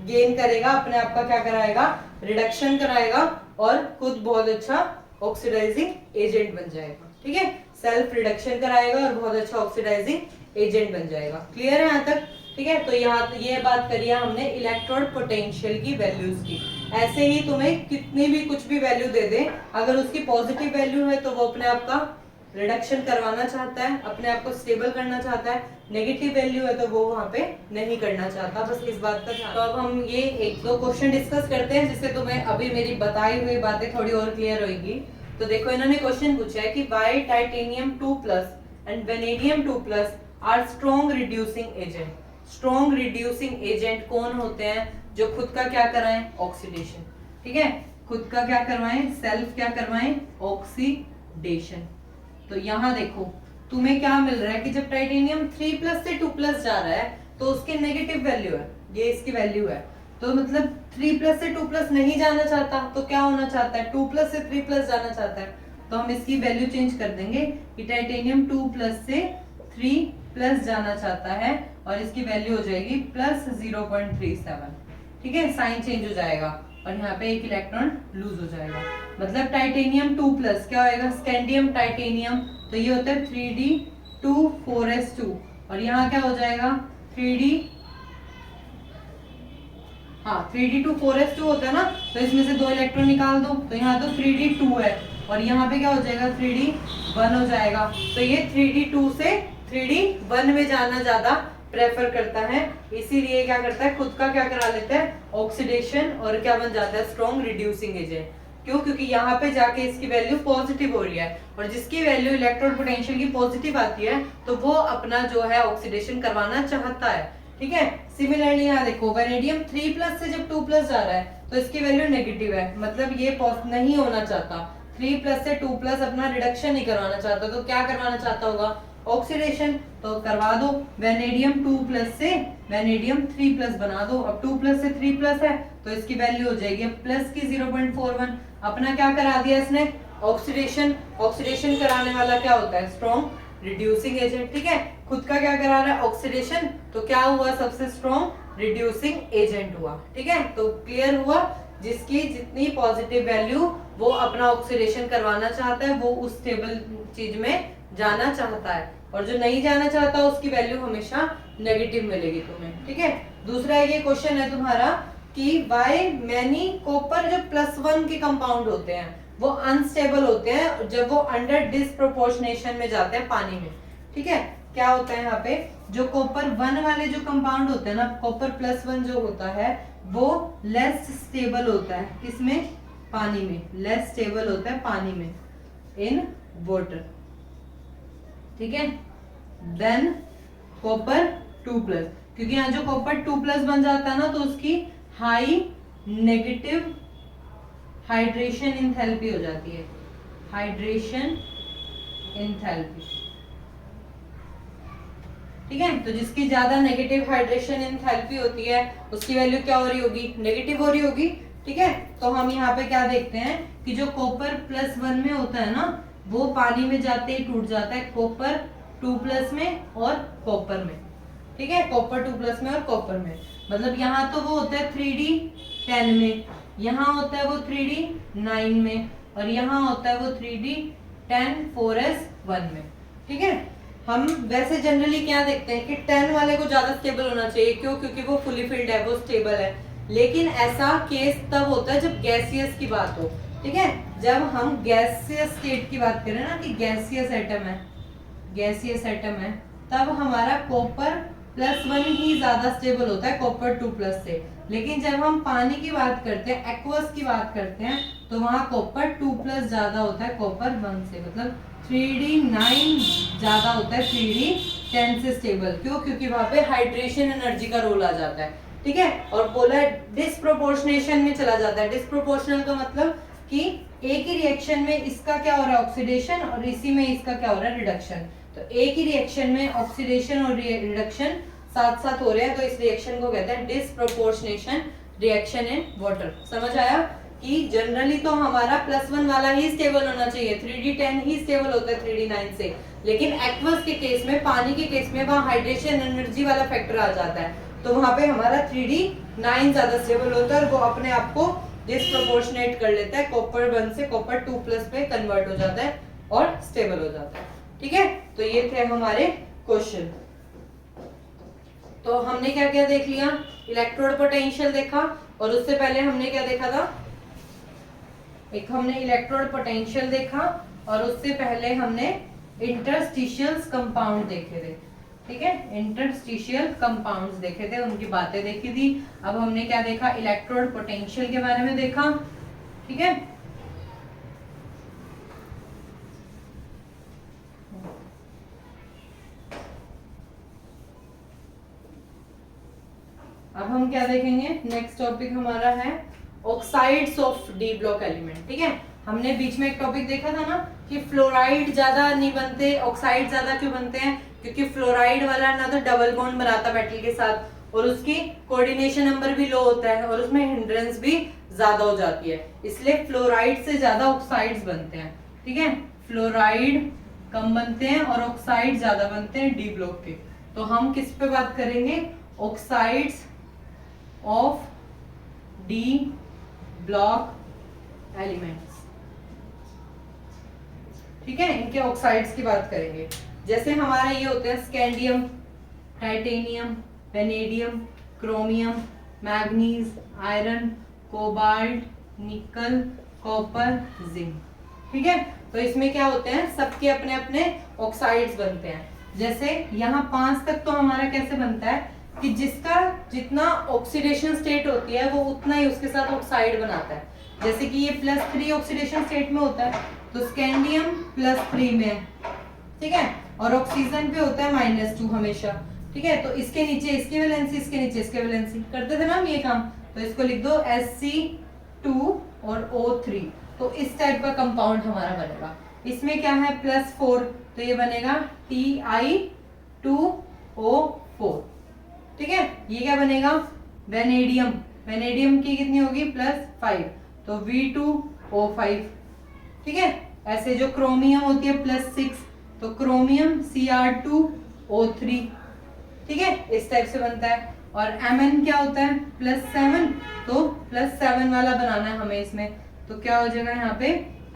गेन करेगा, अपने आप का क्या कराएगा, रिडक्शन कराएगा और खुद बहुत अच्छा ऑक्सीडाइजिंग एजेंट बन जाएगा। ठीक है, सेल्फ रिडक्शन कराएगा और बहुत अच्छा ऑक्सीडाइजिंग एजेंट बन जाएगा। क्लियर है यहाँ तक? ठीक है, तो यहाँ ये बात करिए हमने इलेक्ट्रोड पोटेंशियल की वैल्यूज की। ऐसे ही तुम्हें कितनी भी कुछ भी वैल्यू दे दे, अगर उसकी पॉजिटिव वैल्यू है तो वो अपने आप का रिडक्शन करवाना चाहता है, अपने आप को स्टेबल करना चाहता है, नेगेटिव वैल्यू है तो वो वहां पे नहीं करना चाहता, बस इस बात का ध्यान। तो अब हम ये 1-2 क्वेश्चन डिस्कस करते हैं जिससे तुम्हें अभी मेरी बताई हुई बातें थोड़ी और क्लियर होगी। तो देखो, इन्होंने क्वेश्चन पूछा है कि why titanium 2+ and vanadium 2+ are strong reducing agent. Strong reducing agent कौन होते हैं, जो खुद का क्या कराएं, ऑक्सीडेशन। ठीक है, खुद का क्या करवाएं, सेल्फ क्या करवाएं, ऑक्सीडेशन। तो यहाँ देखो तुम्हें क्या मिल रहा है कि जब टाइटेनियम 3+ से 2+ जा रहा है तो उसकी नेगेटिव वैल्यू है, ये इसकी वैल्यू है, तो मतलब 3+ से 2+ नहीं जाना चाहता, तो क्या होना चाहता है, 2+ से 3+ जाना चाहता है। तो हम इसकी वैल्यू चेंज कर देंगे कि टाइटेनियम 2+ से 3+ जाना चाहता है और इसकी वैल्यू हो जाएगी +0.37। ठीक है, साइन चेंज हो जाएगा और यहाँ पे एक इलेक्ट्रॉन लूज हो जाएगा, मतलब टाइटेनियम 2+ क्या होएगा, स्कैंडियम टाइटेनियम, तो ये होता है 3D2 4s2 और यहाँ क्या हो जाएगा 3D हाँ 3d2 4s2 होता है ना, तो इसमें से 2 इलेक्ट्रॉन निकाल दो, तो यहाँ तो 3d2 है और यहाँ पे क्या हो जाएगा 3d1 हो जाएगा। तो ये 3d2 से 3d1 में जाना ज्यादा प्रेफर करता है, इसीलिए क्या करता है खुद का क्या करा लेता है ऑक्सीडेशन और क्या बन जाता है स्ट्रॉन्ग रिड्यूसिंग एजेंट। क्यों? क्योंकि यहाँ पे जाके इसकी वैल्यू पॉजिटिव हो रही है और जिसकी वैल्यू इलेक्ट्रोड पोटेंशियल की पॉजिटिव आती है तो वो अपना जो है ऑक्सीडेशन करवाना चाहता है। ठीक है, सिमिलरली यहाँ देखो वेनेडियम 3+ से जब 2+ जा रहा है तो इसकी वैल्यू नेगेटिव है, मतलब ये नहीं होना चाहता, 3+ से 2+ अपना रिडक्शन नहीं करवाना चाहता, तो क्या करवाना चाहता होगा ऑक्सीडेशन, तो करवा दो वेनेडियम 2+ से वेनेडियम 3+ बना दो। अब 2+ से 3+ है तो इसकी वैल्यू हो जाएगी प्लस की 0.41, अपना क्या करा दिया इसने ऑक्सीडेशन। ऑक्सीडेशन कराने वाला क्या होता है स्ट्रॉन्ग रिड्यूसिंग एजेंट। ठीक है, खुद का क्या करा रहा है ऑक्सीडेशन, तो क्या हुआ सबसे स्ट्रॉन्ग रिड्यूसिंग एजेंट हुआ। ठीक है, तो क्लियर हुआ, जिसकी जितनी पॉजिटिव वैल्यू वो अपना ऑक्सीडेशन करवाना चाहता है वो उस स्टेबल चीज में जाना चाहता है, और जो नहीं जाना चाहता उसकी वैल्यू हमेशा नेगेटिव मिलेगी तुम्हें। ठीक है, दूसरा ये क्वेश्चन है तुम्हारा कि वाई मैनी कॉपर जो +1 के कंपाउंड होते हैं वो अनस्टेबल होते हैं जब वो अंडर डिसप्रोपोर्शनेशन में जाते हैं पानी में। ठीक है, क्या होता है यहाँ पे जो कॉपर 1 वाले जो कंपाउंड होते हैं ना, कॉपर +1 जो होता है वो लेस स्टेबल होता है, किसमें पानी में, लेस स्टेबल होता है पानी में इन वाटर। ठीक है, देन कॉपर 2+, क्योंकि यहाँ जो कॉपर 2+ बन जाता है ना तो उसकी हाई नेगेटिव हाइड्रेशन एंथैल्पी हो जाती है, हाइड्रेशन एंथैल्पी। ठीक है, तो जिसकी ज्यादा नेगेटिव हाइड्रेशन एंथैल्पी होती है उसकी वैल्यू क्या हो रही होगी नेगेटिव हो रही होगी। ठीक है, तो हम यहाँ पे क्या देखते हैं कि जो कॉपर +1 में होता है ना वो पानी में जाते ही टूट जाता है कॉपर 2+ में और कॉपर में। ठीक है, कॉपर 2+ में और कॉपर में, मतलब यहाँ तो वो होता है 3d10 में, यहाँ होता है वो 3d9 में, और यहाँ होता है वो 3d10 4s1 में। ठीक है, हम वैसे जनरली क्या देखते हैं कि 10 वाले को ज्यादा स्टेबल होना चाहिए, क्यों? क्योंकि वो फुली फिल्ड है, वो स्टेबल है, लेकिन ऐसा केस तब होता है जब गैसियस की बात हो। ठीक है, जब हम गैसियस स्टेट की बात करें ना कि गैसियस एटम है, गैसियस एटम है, तब हमारा कॉपर +1 ही ज्यादा स्टेबल होता है कॉपर 2+ से। लेकिन जब हम पानी की बात करते हैं, एक्वस की बात करते हैं, तो वहां कॉपर 2+ ज्यादा होता है कॉपर 1 से, मतलब 3d9 ज्यादा होता है 3d10 से स्टेबल। क्यों? क्योंकि वहां पे हाइड्रेशन एनर्जी का रोल आ जाता है। ठीक है, और पोलर डिस्प्रोपोर्शनेशन में चला जाता है। डिस्प्रोपोर्शनल का मतलब कि एक ही रिएक्शन में इसका क्या हो रहा है ऑक्सीडेशन और इसी में इसका क्या हो रहा है रिडक्शन, तो एक ही रिएक्शन में ऑक्सीडेशन और रिडक्शन साथ साथ हो रहे हैं, तो इस रिएक्शन को कहते हैं डिस्प्रोपोर्शनेशन रिएक्शन इन वाटर। समझ आया कि जनरली तो हमारा +1 वाला ही स्टेबल होना चाहिए, 3d10 ही स्टेबल होता है 3d9 से, लेकिन एक्वस के केस में, पानी के केस में वहां हाइड्रेशन एनर्जी वाला फैक्टर आ जाता है, तो वहां पे हमारा 3d9 ज्यादा स्टेबल होता है और वो अपने आप को डिस्प्रोपोर्शनेट कर लेता है, कॉपर 1 से कॉपर 2+ पे कन्वर्ट हो जाता है और स्टेबल हो जाता है। ठीक है, तो ये थे हमारे क्वेश्चन। तो हमने क्या क्या देख लिया, इलेक्ट्रोड पोटेंशियल देखा, और उससे पहले हमने क्या देखा था, एक हमने इलेक्ट्रोड पोटेंशियल देखा, और उससे पहले हमने इंटरस्टिशियल कंपाउंड देखे थे। ठीक है, इंटरस्टिशियल कंपाउंड्स देखे थे, उनकी बातें देखी थी। अब हमने क्या देखा, इलेक्ट्रोड पोटेंशियल के बारे में देखा। ठीक है, अब हम क्या देखेंगे, नेक्स्ट टॉपिक हमारा है oxides of D block element. ठीक है, हमने बीच में एक टॉपिक देखा था ना कि फ्लोराइड ज्यादा नहीं बनते, ऑक्साइड ज्यादा क्यों बनते हैं, क्योंकि फ्लोराइड वाला ना तो डबल बॉन्ड बनाता मेटल के साथ, और उसकी कोऑर्डिनेशन नंबर भी लो होता है, और उसमें हिंड्रेंस भी ज्यादा हो जाती है, इसलिए फ्लोराइड से ज्यादा ऑक्साइड्स बनते हैं। ठीक है, फ्लोराइड कम बनते हैं और ऑक्साइड ज्यादा बनते हैं डी ब्लॉक के। तो हम किस पे बात करेंगे, oxides of D block elements. ठीक है, इनके ऑक्साइड्स की बात करेंगे। जैसे हमारा ये होते हैं scandium, titanium, vanadium, chromium, manganese, iron, cobalt, निकल, कॉपर, जिंक। ठीक है, तो इसमें क्या होते हैं, सबके अपने अपने ऑक्साइड्स बनते हैं। जैसे यहाँ 5 तक तो हमारा कैसे बनता है कि जिसका जितना ऑक्सीडेशन स्टेट होती है वो उतना ही उसके साथ ऑक्साइड बनाता है। जैसे कि ये +3 ऑक्सीडेशन स्टेट में होता है, तो स्कैंडियम +3 में है, ठीक है, और ऑक्सीजन पे होता है -2 हमेशा। ठीक है, तो इसके नीचे इसकी वैलेंसी, इसके नीचे इसके वैलेंसी, करते थे ना हम ये काम, तो इसको लिख दो Sc2 और O3। तो इस टाइप का कंपाउंड हमारा बनेगा। इसमें क्या है +4, तो ये बनेगा Ti2O4। ठीक है, ये क्या बनेगा, वेनेडियम। वेनेडियम की कितनी होगी +5, तो V2O5। ठीक है, ऐसे जो क्रोमियम होती है +6, तो क्रोमियम Cr2O3। ठीक है, इस टाइप से बनता है। और Mn क्या होता है +7, तो +7 वाला बनाना है हमें इसमें, तो क्या हो जाएगा यहाँ पे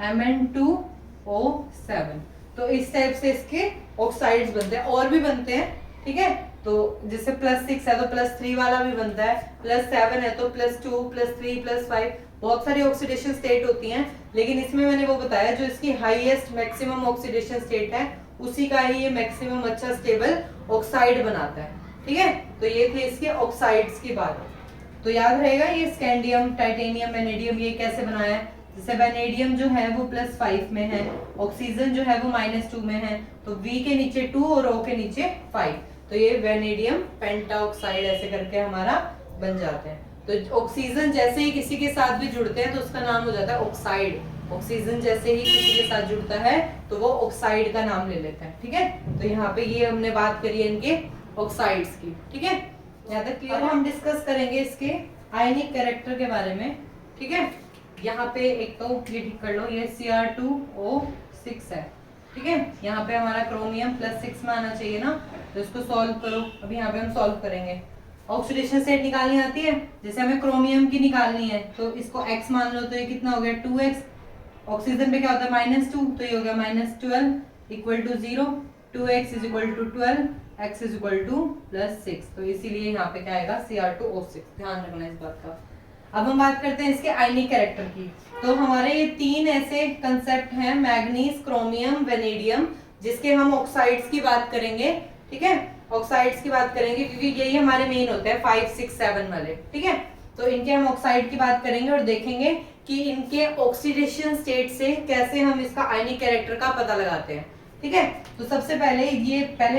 Mn2O7। तो इस टाइप से इसके ऑक्साइड्स बनते हैं, और भी बनते हैं। ठीक है, तो जैसे +6 है तो +3 वाला भी बनता है, +7 है तो +2, +3, +5, बहुत सारी ऑक्सीडेशन स्टेट होती हैं। लेकिन इसमें मैंने वो बताया जो इसकी हाईएस्ट मैक्सिमम ऑक्सीडेशन स्टेट है उसी का ही ये मैक्सिमम अच्छा स्टेबल ऑक्साइड बनाता है। ठीक है, तो ये थे इसके ऑक्साइड्स की बात। तो याद रहेगा ये स्कैंडियम, टाइटेनियम, वेनेडियम ये कैसे बनाया है। जैसे वेनेडियम जो है वो +5 में है, ऑक्सीजन जो है वो -2 में है, तो V के नीचे 2 और O के नीचे 5, तो ये वेनेडियम पेंटाऑक्साइड ऐसे करके हमारा बन जाते हैं। तो ऑक्सीजन जैसे ही किसी के साथ भी जुड़ते हैं तो उसका नाम हो जाता है ऑक्साइड। ऑक्सीजन जैसे ही किसी के साथ जुड़ता है तो वो ऑक्साइड का नाम ले लेता है। ठीक है, तो यहाँ पे ये हमने बात करी है इनके ऑक्साइड्स की। ठीक है, यहाँ तक क्लियर है। हम डिस्कस करेंगे इसके आयनिक कैरेक्टर के बारे में। ठीक है, यहाँ पे एक तो ये ठीक कर लो, ये Cr2O6 है। ठीक है, यहाँ पे हमारा क्रोमियम +6 में आना चाहिए ना, तो इसको सॉल्व करो। अभी यहाँ पे हम सॉल्व करेंगे। ऑक्सीडेशन स्टेट निकालनी आती है, जैसे हमें क्रोमियम की निकालनी है तो इसको x मान लो, तो ये कितना हो गया 2x। ऑक्सीजन पे क्या होता है -2, तो ये हो गया -12 = 0, 2x = 12, x = +6, तो इसीलिए यहाँ पे क्या आएगा Cr2O6। ध्यान रखना इस बात का। अब हम बात करते हैं इसके आयनिक कैरेक्टर की। तो हमारे ये 3 ऐसे कंसेप्ट हैं, मैग्नीज, क्रोमियम, वेनेडियम, जिसके हम ऑक्साइड्स की बात करेंगे। ठीक है, ऑक्साइड्स की बात करेंगे क्योंकि यही हमारे मेन होते हैं 5, 6, 7 वाले। ठीक है, तो इनके हम ऑक्साइड की बात करेंगे और देखेंगे कि इनके ऑक्सीडेशन स्टेट से कैसे हम इसका आयनिक कैरेक्टर का पता लगाते हैं। ठीक है, तो सबसे पहले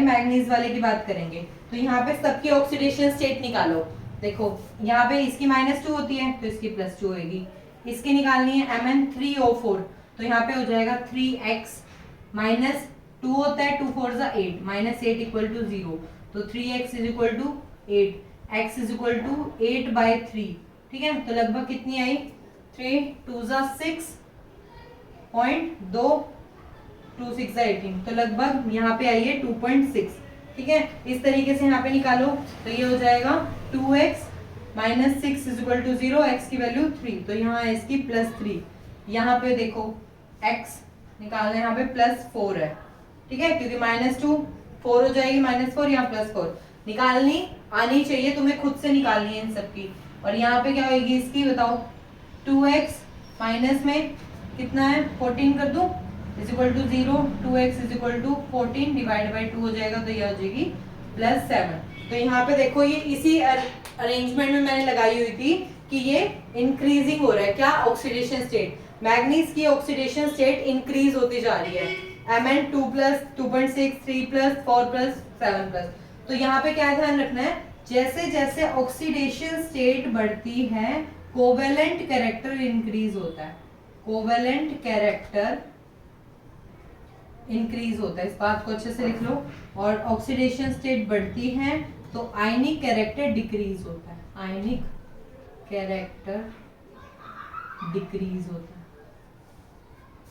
मैग्नीज वाले की बात करेंगे। तो यहाँ पे सबकी ऑक्सीडेशन स्टेट निकालो। देखो यहाँ पे इसकी -2 होती है तो इसकी +2 होगी। इसकी निकालनी है Mn3O4, तो यहाँ पे हो जाएगा 3x, -2 होता है 2 4 = 8, -8 = 0, तो 3x = 8, x = 8/3। ठीक है, तो लगभग कितनी आई 3 2 = 6.2, 2 6 = 18, तो लगभग यहाँ पे आई है 2.6। ठीक है, इस तरीके से यहाँ पे निकालो, तो ये हो जाएगा 2x -6 = 0, x की वैल्यू 3, तो यहाँ है इसकी +3। यहाँ पे देखो x निकालना है, यहाँ पे +4 है। ठीक है, क्योंकि -2 4 हो जाएगी, -4 यहाँ +4 निकालनी आनी चाहिए, तुम्हें खुद से निकालनी है इन सबकी। और यहाँ पे क्या होगी इसकी बताओ, 2x माइनस में कितना है 14 कर दूं = 0, 2x = 14 /2 हो जाएगा, तो यह हो जाएगी +7। तो यहाँ पे देखो ये इसी अरेंजमेंट में मैंने लगाई हुई थी कि ये इंक्रीजिंग हो रहा है। क्या ऑक्सीडेशन स्टेट, मैग्नीज की ऑक्सीडेशन स्टेट इंक्रीज होती जा रही है। Mn 2+, 2.6, 3+, 4+, 7+। तो यहाँ पे क्या ध्यान रखना है, जैसे जैसे ऑक्सीडेशन स्टेट बढ़ती है कोवेलेंट कैरेक्टर इंक्रीज होता है। कोवेलेंट कैरेक्टर इंक्रीज होता है, इस बात को अच्छे से लिख लो। और ऑक्सीडेशन स्टेट बढ़ती है तो आयनिक कैरेक्टर डिक्रीज होता है। आयनिक कैरेक्टर डिक्रीज होता है।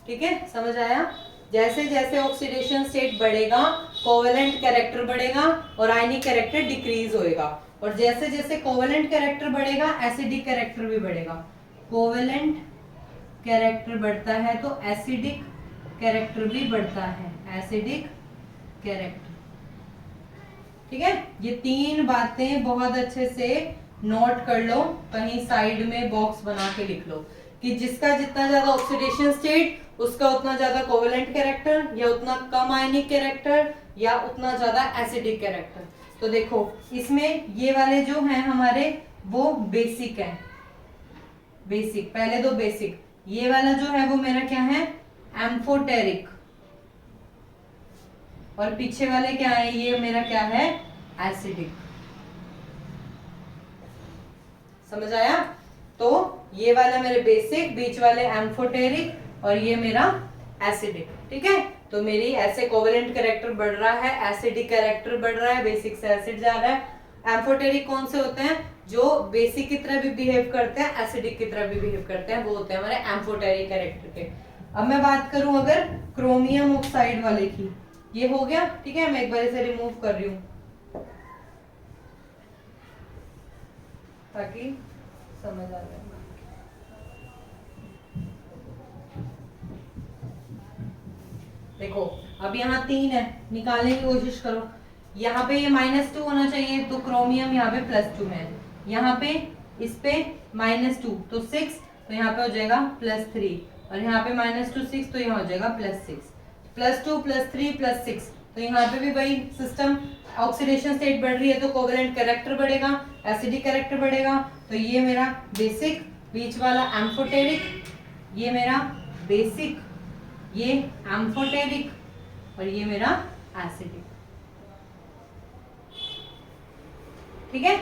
ठीक है, समझ आया। जैसे जैसे ऑक्सीडेशन स्टेट बढ़ेगा कोवेलेंट कैरेक्टर बढ़ेगा और आयनिक कैरेक्टर डिक्रीज होएगा। और जैसे जैसे कोवेलेंट कैरेक्टर बढ़ेगा एसिडिक कैरेक्टर भी बढ़ेगा। कोवेलेंट कैरेक्टर बढ़ता है तो एसिडिक कैरेक्टर भी बढ़ता है। Acidic character. ठीक है, ये 3 बातें बहुत अच्छे से नोट कर लो, कहीं साइड में बॉक्स बना के लिख लो कि जिसका जितना ज्यादा ऑक्सीडेशन स्टेट उसका उतना ज्यादा कोवेलेंट कैरेक्टर, या उतना कम आयनिक कैरेक्टर, या उतना ज्यादा एसिडिक कैरेक्टर। तो देखो इसमें ये वाले जो हैं हमारे वो बेसिक है, बेसिक, पहले दो बेसिक। ये वाला जो है वो मेरा क्या है, एम्फोटेरिक, और पीछे वाले क्या है, ये मेरा क्या है, एसिडिक। समझ आया? तो ये वाला मेरे बेसिक, बीच वाले एम्फोटेरिक, और ये मेरा एसिडिक। ठीक है, तो मेरी ऐसे कोवेलेंट कैरेक्टर बढ़ रहा है, एसिडिक कैरेक्टर बढ़ रहा है, बेसिक से एसिड जा रहा है। एम्फोटेरिक कौन से होते हैं, जो बेसिक की तरह भी बिहेव करते हैं, एसिडिक की तरह भी बिहेव करते हैं, वो होते हैं हमारे एम्फोटेरिक कैरेक्टर के। अब मैं बात करूं अगर क्रोमियम ऑक्साइड वाले की, ये हो गया। ठीक है, मैं एक बार इसे रिमूव कर रही हूं ताकि समझ आ जाए। देखो अब यहाँ 3 है, निकालने की कोशिश करो। यहाँ पे ये -2 होना चाहिए, तो क्रोमियम यहाँ पे +2 है। यहाँ पे इस पे -2 तो 6, तो यहाँ पे हो जाएगा +3, और यहाँ पे -2 6, तो यहाँ हो जाएगा +6, +2 +3 +6। तो यहाँ पे भी वही सिस्टम, ऑक्सीडेशन स्टेट बढ़ रही है तो कोवेलेंट कैरेक्टर बढ़ेगा, एसिडिक कैरेक्टर बढ़ेगा। तो ये मेरा बेसिक, बीच वाला एम्फोटेरिक, ये मेरा बेसिक, ये एम्फोटेरिक, और ये मेरा एसिडिक। ठीक है,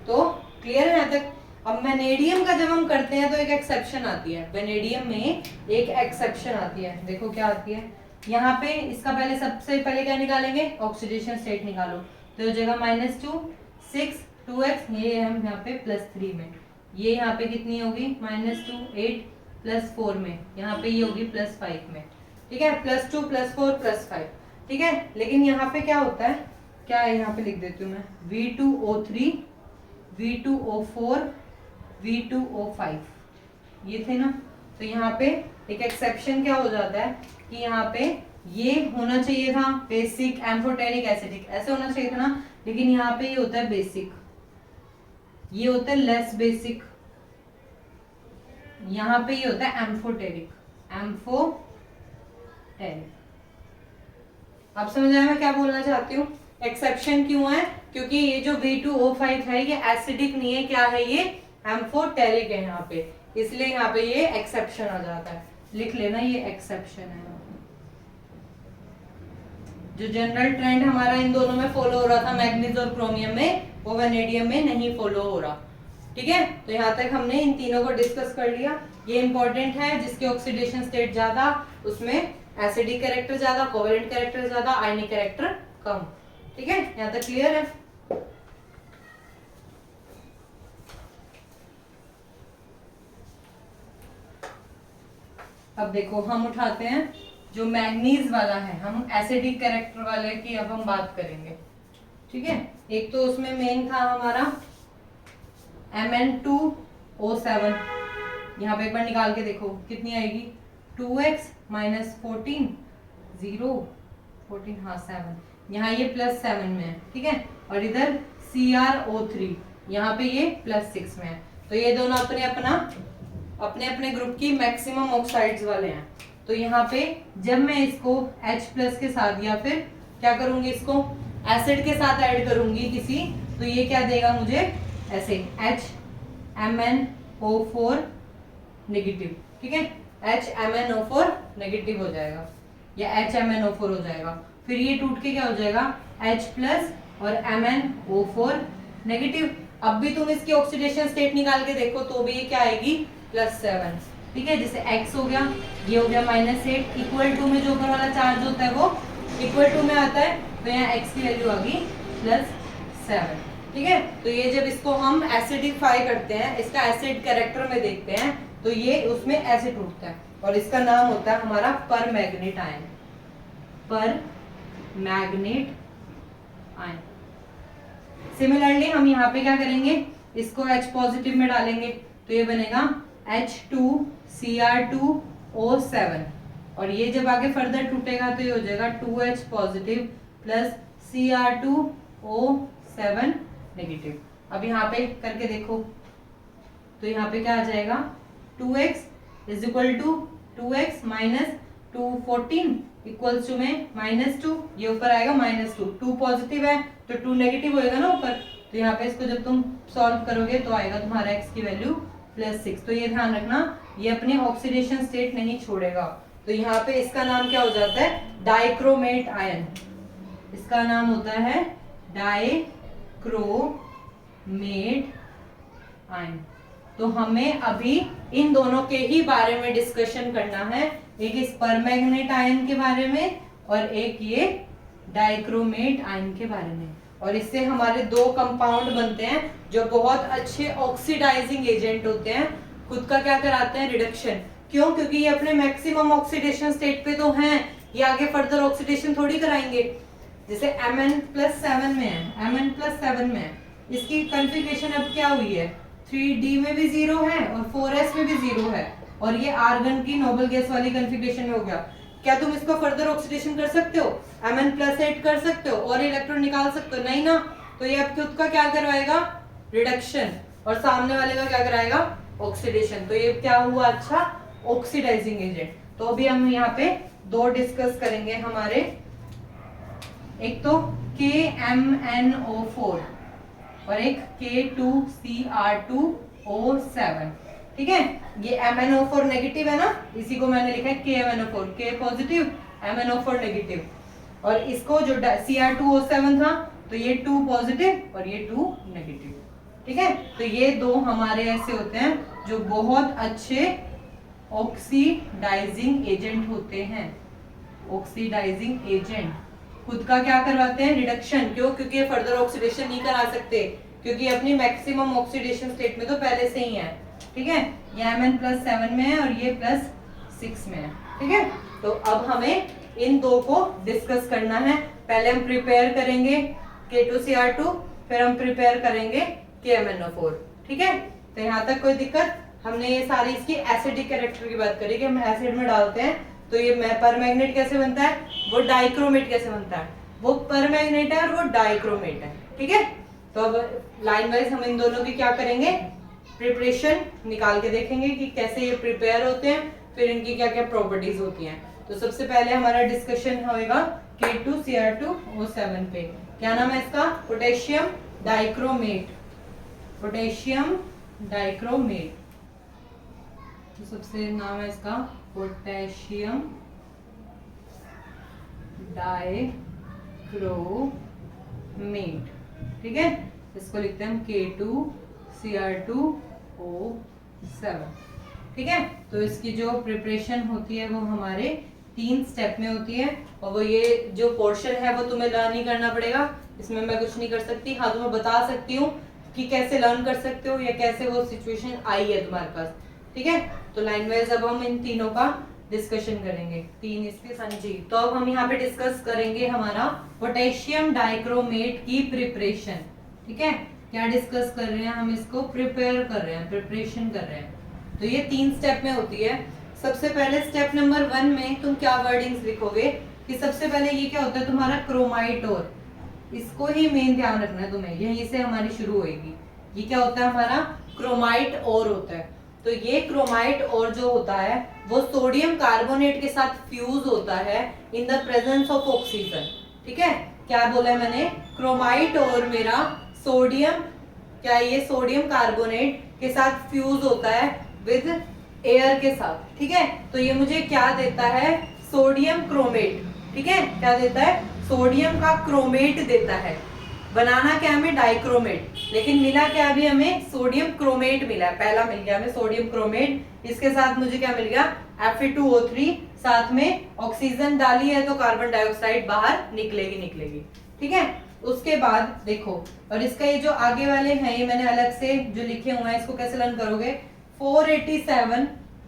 तो क्लियर है यहाँ तक? अब वेनेडियम का जब हम करते हैं तो एक एक्सेप्शन आती है, वेनेडियम में एक एक्सेप्शन आती है। देखो क्या आती है, यहाँ पे इसका पहले सबसे पहले क्या निकालेंगे, ऑक्सीडेशन स्टेट निकालो, तो हो जाएगा -2 6 2x, ये हम यहाँ पे +3 में, ये यहाँ पे कितनी होगी, -2 8 +4 में, यहाँ पे ये होगी +5 में। ठीक है, +2 +4 +5। ठीक है, लेकिन यहाँ पे क्या होता है, क्या है, यहाँ पे लिख देती हूँ मैं, V2O3 V2O4 V2O5, ये थे ना। तो यहाँ पे एक एक्सेप्शन क्या हो जाता है कि यहाँ पे ये होना चाहिए था बेसिक, एम्फोटेरिक, एसिडिक, ऐसे होना चाहिए था ना, लेकिन यहाँ पे ये होता है बेसिक, ये होता है लेस बेसिक, यहाँ पे ये होता है एम्फोटेरिक, एम्फोटेरिक। अब समझ आया मैं क्या बोलना चाहती हूँ? एक्सेप्शन क्यों है, क्योंकि ये जो V2O5 है ये एसिडिक नहीं है, क्या है, ये एम्फोटेरिक है यहाँ पे, इसलिए यहाँ पे ये एक्सेप्शन आ जाता है। लिख लेना, ये एक्सेप्शन है। जो जनरल ट्रेंड हमारा इन दोनों में फॉलो हो रहा था, मैग्नीज और क्रोमियम में, वो वेनेडियम में नहीं फॉलो हो रहा। ठीक है, तो यहाँ तक हमने इन तीनों को डिस्कस कर लिया। ये इंपॉर्टेंट है, जिसके ऑक्सीडेशन स्टेट ज्यादा उसमें एसिडिक कैरेक्टर ज्यादा, कोवेलेंट कैरेक्टर ज्यादा, आयनिक कैरेक्टर कम। ठीक है, यहाँ तक क्लियर है? अब देखो हम उठाते हैं जो मैग्नीज वाला है, हम एसिडिक कैरेक्टर वाले की अब हम बात करेंगे। ठीक है, एक तो उसमें मेन था हमारा Mn2O7, यहाँ पे एक बार निकाल के देखो कितनी आएगी, 2x - 14 0 14 हाँ 7, यहाँ ये +7 में है। ठीक है, और इधर CrO3, यहाँ पे ये +6 में है। तो ये दोनों अपने अपने ग्रुप की मैक्सिमम ऑक्साइड्स वाले हैं। तो यहाँ पे जब मैं इसको H+ के साथ, या फिर क्या करूंगी, इसको एसिड के साथ ऐड करूंगी किसी, तो ये क्या देगा मुझे, ऐसे HMnO4 नेगेटिव। ठीक है, HMnO4 नेगेटिव हो जाएगा, या HMnO4 हो जाएगा। फिर ये टूट के क्या हो जाएगा, H+ और MnO4 नेगेटिव। अब भी तुम इसकी ऑक्सीडेशन स्टेट निकाल के देखो तो भी ये क्या आएगी, +7। ठीक है, जैसे X हो गया, ये हो गया -8, =2 में जो ऊपर वाला चार्ज होता है वो =2 में आता है, तो यहाँ X की वैल्यू आ गई +7। ठीक है, तो ये जब इसको हम एसिडिफाई करते हैं, इसका एसिड कैरेक्टर में देखते हैं, तो ये उसमें ऐसे टूटता है, और इसका नाम होता है हमारा परमैग्नेट आयन, परमैग्नेट आयन। सिमिलरली हम यहाँ पे क्या करेंगे, इसको H+ में डालेंगे, तो ये बनेगा H2Cr2O7, और ये जब आगे फर्दर टूटेगा तो ये हो जाएगा 2H+ + Cr2O7 नेगेटिव। अब यहाँ पे करके देखो, तो यहाँ पे क्या आ जाएगा 2x is equal to 2x minus 214 equals to में -2, ये ऊपर आएगा -2, 2 पॉजिटिव है तो 2 नेगेटिव होएगा ना ऊपर, तो यहाँ पे इसको जब तुम सॉल्व करोगे तो आएगा तुम्हारा x की वैल्यू +6। तो ये ध्यान रखना, ये अपनी ऑक्सीडेशन स्टेट नहीं छोड़ेगा। तो यहाँ पे इसका नाम क्या हो जाता है, डाइक्रोमेट आयन, इसका नाम होता है डाइक्रोमेट आयन। तो हमें अभी इन दोनों के ही बारे में डिस्कशन करना है, एक इस परमैंगनेट आयन के बारे में और एक ये डाइक्रोमेट आयन के बारे में। और इससे हमारे दो कंपाउंड बनते हैं जो बहुत अच्छे ऑक्सीडाइजिंग एजेंट होते हैं, खुद का क्या कराते हैं, रिडक्शन। क्यों? क्योंकि ये अपने मैक्सिमम ऑक्सीडेशन स्टेट पे तो हैं, ये आगे फर्दर ऑक्सीडेशन थोड़ी कराएंगे। जैसे Mn+7 में है, Mn+7 में है, इसकी कॉन्फ़िगरेशन अब क्या हुई है, 3D में भी 0 है और 4s में भी 0 है, और ये आर्गन की नोबल गैस वाली कॉन्फ़िगरेशन में हो गया। क्या तुम इसको फर्दर ऑक्सीडेशन कर सकते हो, Mn+8 कर सकते हो और इलेक्ट्रॉन निकाल सकते हो? नहीं ना। तो ये अब खुद का क्या करवाएगा, रिडक्शन, और सामने वाले का क्या कराएगा, ऑक्सीडेशन। तो ये क्या हुआ, अच्छा ऑक्सीडाइजिंग एजेंट। तो अभी हम यहाँ पे दो डिस्कस करेंगे हमारे, एक तो KMnO4 और एक K2Cr2O7, ठीक है। ये MnO4 नेगेटिव है ना, इसी को मैंने लिखा है KMnO4, K positive MnO4 negative, और इसको जो Cr2O7 था तो ये 2 पॉजिटिव और ये 2 नेगेटिव, ठीक है। तो ये दो हमारे ऐसे होते हैं जो बहुत अच्छे ऑक्सीडाइजिंग एजेंट होते हैं। ऑक्सीडाइजिंग एजेंट खुद का क्या करवाते हैं, रिडक्शन। क्यों? क्योंकि ये फर्दर ऑक्सीडेशन नहीं करा सकते, क्योंकि अपनी मैक्सिमम ऑक्सीडेशन स्टेट में तो पहले से ही है, ठीक है। ये Mn+7 में है और ये +6 में है, ठीक है। तो अब हमें इन दो को डिस्कस करना है। पहले हम प्रिपेयर करेंगे K2Cr2, फिर हम प्रिपेयर करेंगे KMnO4, ठीक है। तो यहाँ तक कोई दिक्कत? हमने ये सारी इसकी एसिडिक कैरेक्टर की बात करी कि हम एसिड में डालते हैं तो ये परमैंगनेट कैसे बनता है, वो डाइक्रोमेट कैसे बनता है, वो परमैंगनेट है और वो डाइक्रोमेट है, ठीक है। तो अब लाइन वाइज हम इन दोनों की क्या करेंगे, प्रिपरेशन निकाल के देखेंगे कि कैसे ये प्रिपेयर होते हैं, फिर इनकी क्या क्या प्रॉपर्टीज होती हैं। तो सबसे पहले हमारा डिस्कशन होगा K2Cr2O7 पे। क्या नाम है इसका, पोटेशियम डाइक्रोमेट, पोटेशियम डाइक्रोमेट। तो सबसे नाम है इसका पोटेशियम डाइक्रोमेट, ठीक है। इसको लिखते हैं हम K2Cr2O7, ठीक है। तो इसकी जो प्रिपरेशन होती है वो हमारे 3 स्टेप में होती है, और वो ये जो पोर्शन है वो तुम्हें लर्न ही करना पड़ेगा, इसमें मैं कुछ नहीं कर सकती। हाँ, तुम्हें बता सकती हूँ कि कैसे लर्न कर सकते हो या कैसे वो सिचुएशन आई है तुम्हारे पास, ठीक है। तो लाइन वाइज अब हम इन तीनों का डिस्कशन करेंगे, 3 इसके संजी। तो अब हम यहाँ पे डिस्कस करेंगे हमारा पोटेशियम डाइक्रोमेट की प्रिपरेशन, ठीक है। क्या डिस्कस कर रहे हैं हम, इसको प्रिपेयर कर रहे हैं, प्रिपरेशन कर रहे हैं। तो ये 3 स्टेप में होती है। सबसे पहले स्टेप नंबर 1 में तुम क्या वर्डिंग्स लिखोगे कि सबसे पहले ये क्या होता है तुम्हारा क्रोमाइट ओर, इसको ही मेन ध्यान रखना है तुम्हें, यहीं से हमारी शुरू होगी। ये क्या होता है हमारा क्रोमाइट ओर होता है। तो ये क्रोमाइट ओर जो होता है वो सोडियम कार्बोनेट के साथ फ्यूज होता है in the presence of oxygen, ठीक है। क्या बोला है मैंने, क्रोमाइट ओर मेरा सोडियम, क्या ये सोडियम कार्बोनेट के साथ फ्यूज होता है विद एयर के साथ, ठीक है। तो ये मुझे क्या देता है, सोडियम क्रोमेट, ठीक है। क्या देता है, सोडियम का क्रोमेट देता है। बनाना क्या हमें, डाइक्रोमेट, लेकिन मिला क्या अभी हमें, सोडियम क्रोमेट मिला है। पहला मिल गया हमें सोडियम क्रोमेट, इसके साथ मुझे क्या मिल गया, Fe2O3, साथ में ऑक्सीजन डाली है तो कार्बन डाइऑक्साइड बाहर निकलेगी, ठीक है। उसके बाद देखो, और इसका ये जो आगे वाले हैं ये मैंने अलग से जो लिखे हुए हैं, इसको कैसे लर्न करोगे, 487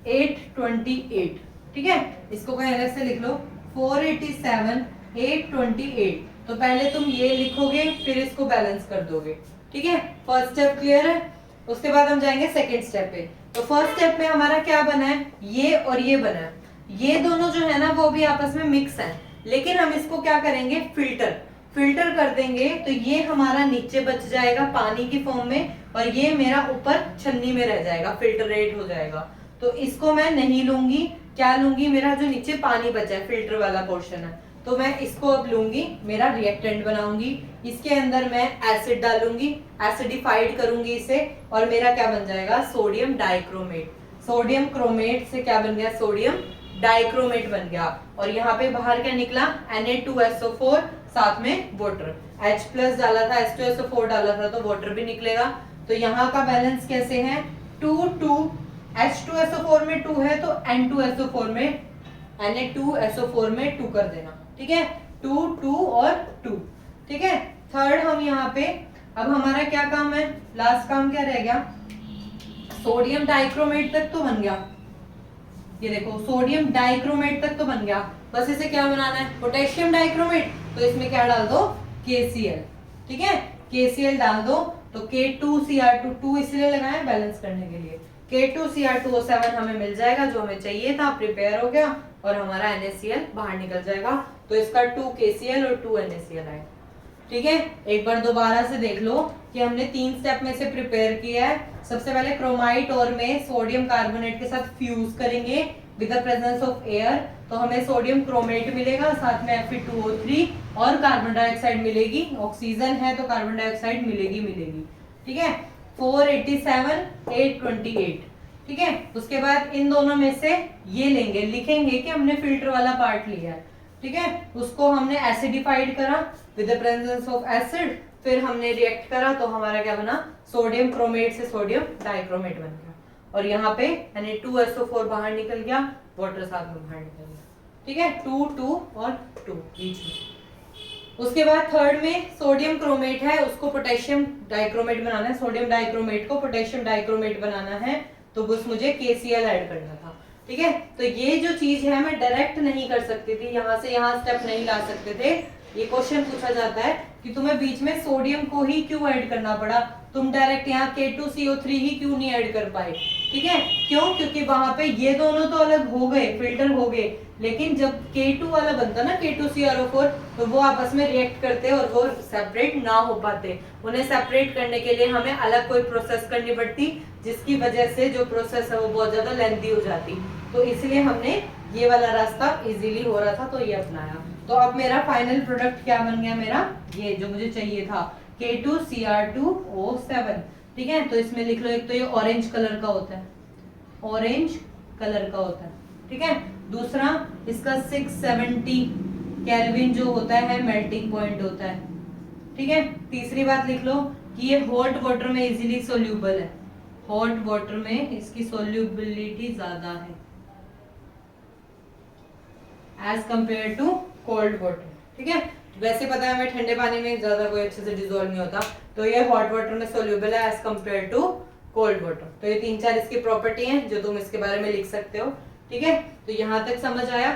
828, ठीक है। इसको कहीं अलग से लिख लो, 487 828। तो पहले तुम ये लिखोगे फिर इसको बैलेंस कर दोगे, ठीक है। फर्स्ट स्टेप क्लियर है। उसके बाद हम जाएंगे सेकेंड स्टेप पे। तो फर्स्ट स्टेप में हमारा क्या बना है, ये और ये बना है। ये दोनों जो है ना वो भी आपस में मिक्स है, लेकिन हम इसको क्या करेंगे, फिल्टर कर देंगे तो ये हमारा नीचे बच जाएगा पानी की फॉर्म में, और ये मेरा ऊपर छन्नी में रह जाएगा, फिल्टरेट हो जाएगा। तो इसको मैं नहीं लूंगी, क्या लूंगी, मेरा जो नीचे पानी बचा है फिल्टर वाला पोर्शन है, तो मैं इसको अब लूंगी, मेरा रिएक्टेंट बनाऊंगी। इसके अंदर मैं एसिड डालूंगी, एसिडिफाइड करूंगी इसे, और मेरा क्या बन जाएगा, सोडियम डाइक्रोमेट। सोडियम क्रोमेट से क्या बन गया, सोडियम डाइक्रोमेट बन गया। और यहाँ पे बाहर क्या निकला, Na2SO4 साथ में वाटर, H+ डाला था, H2SO4 डाला था, तो वाटर भी निकलेगा। तो यहाँ का बैलेंस कैसे है, 2 H2SO4 में 2 है तो N2SO4 में, Na2SO4 में 2 कर देना, ठीक है, 2 और 2, ठीक है। थर्ड हम यहाँ पे, अब हमारा क्या काम है, लास्ट काम क्या रह गया, सोडियम डाइक्रोमेट तक तो बन गया, ये देखो सोडियम डाइक्रोमेट तक तो बन गया, बस इसे क्या बनाना है, पोटेशियम डाइक्रोमेट। तो इसमें क्या डाल दो, KCl, ठीक है, KCl डाल दो। तो K2Cr2, 2 इसलिए लगाया बैलेंस करने के लिए, K2Cr2O7 हमें मिल जाएगा, जो हमें चाहिए था, प्रिपेयर हो गया, और हमारा NaCl बाहर निकल जाएगा। तो इसका 2 KCl और 2 NaCl आएगा, ठीक है। एक बार दोबारा से देख लो कि हमने 3 स्टेप में से प्रिपेयर किया है। सबसे पहले क्रोमाइट और में सोडियम कार्बोनेट के साथ फ्यूज करेंगे with the presence of air, तो हमें सोडियम क्रोमेट मिलेगा, साथ में Fe2O3 और कार्बन डाइऑक्साइड मिलेगी, ऑक्सीजन है तो कार्बन डाइऑक्साइड मिलेगी, ठीक है। 487 828, ठीक है। उसके बाद इन दोनों में से ये लेंगे, लिखेंगे कि हमने फिल्टर वाला पार्ट लिया है, ठीक है, उसको हमने एसिडिफाइड करा with the presence of acid, फिर हमने रिएक्ट करा तो हमारा क्या बना, सोडियम क्रोमेट से सोडियम डाइक्रोमेट बन गया, और यहाँ पे Na2SO4 बाहर निकल गया, वाटर साथ में बाहर निकल गया, ठीक है, 2 और 2 बीच में। उसके बाद थर्ड में सोडियम क्रोमेट है, उसको पोटेशियम डाइक्रोमेट बनाना है, सोडियम डाइक्रोमेट को पोटेशियम डाइक्रोमेट बनाना है, तो बस मुझे KCl ऐड करना था, ठीक है। तो ये जो चीज है मैं डायरेक्ट नहीं कर सकती थी, यहाँ से यहाँ स्टेप नहीं ला सकते थे। ये क्वेश्चन पूछा जाता है कि तुम्हें बीच में सोडियम को ही क्यों ऐड करना पड़ा, तुम डायरेक्ट यहाँ K2CO3 ही क्यों नहीं ऐड कर पाए, ठीक है, क्यों, क्योंकि वहां पे ये दोनों तो अलग हो गए, फिल्टर हो गए, लेकिन जब K2 वाला बनता ना, K2CrO4, तो वो आपस में रिएक्ट करते और वो सेपरेट ना हो पाते। उन्हें सेपरेट करने के लिए हमें अलग कोई प्रोसेस करनी पड़ती, जिसकी वजह से जो प्रोसेस है वो बहुत ज्यादा लेंथी हो जाती, तो इसलिए हमने ये वाला रास्ता इजीली हो रहा था तो ये अपनाया। तो अब मेरा फाइनल प्रोडक्ट क्या बन गया, मेरा ये जो मुझे चाहिए था, K2Cr2O7, ठीक है। तो इसमें लिख लो, एक तो ये ऑरेंज कलर का होता है, ऑरेंज कलर का होता है, ठीक है। दूसरा इसका 670 केल्विन जो होता है मेल्टिंग पॉइंट होता है, ठीक है। तीसरी बात लिख लो कि ये हॉट वाटर में इजीली सोल्यूबल है, हॉट वाटर में इसकी सोल्यूबिलिटी ज्यादा है as compare to cold water, ठीक है। वैसे पता है हमें ठंडे पानी में ज्यादा कोई अच्छे से डिसॉल्व नहीं होता, तो ये हॉट वाटर में सोल्यूबल है as compare to cold water. तो ये 3-4 इसकी प्रॉपर्टी हैं जो तुम इसके बारे में लिख सकते हो, ठीक है। तो यहाँ तक समझ आया,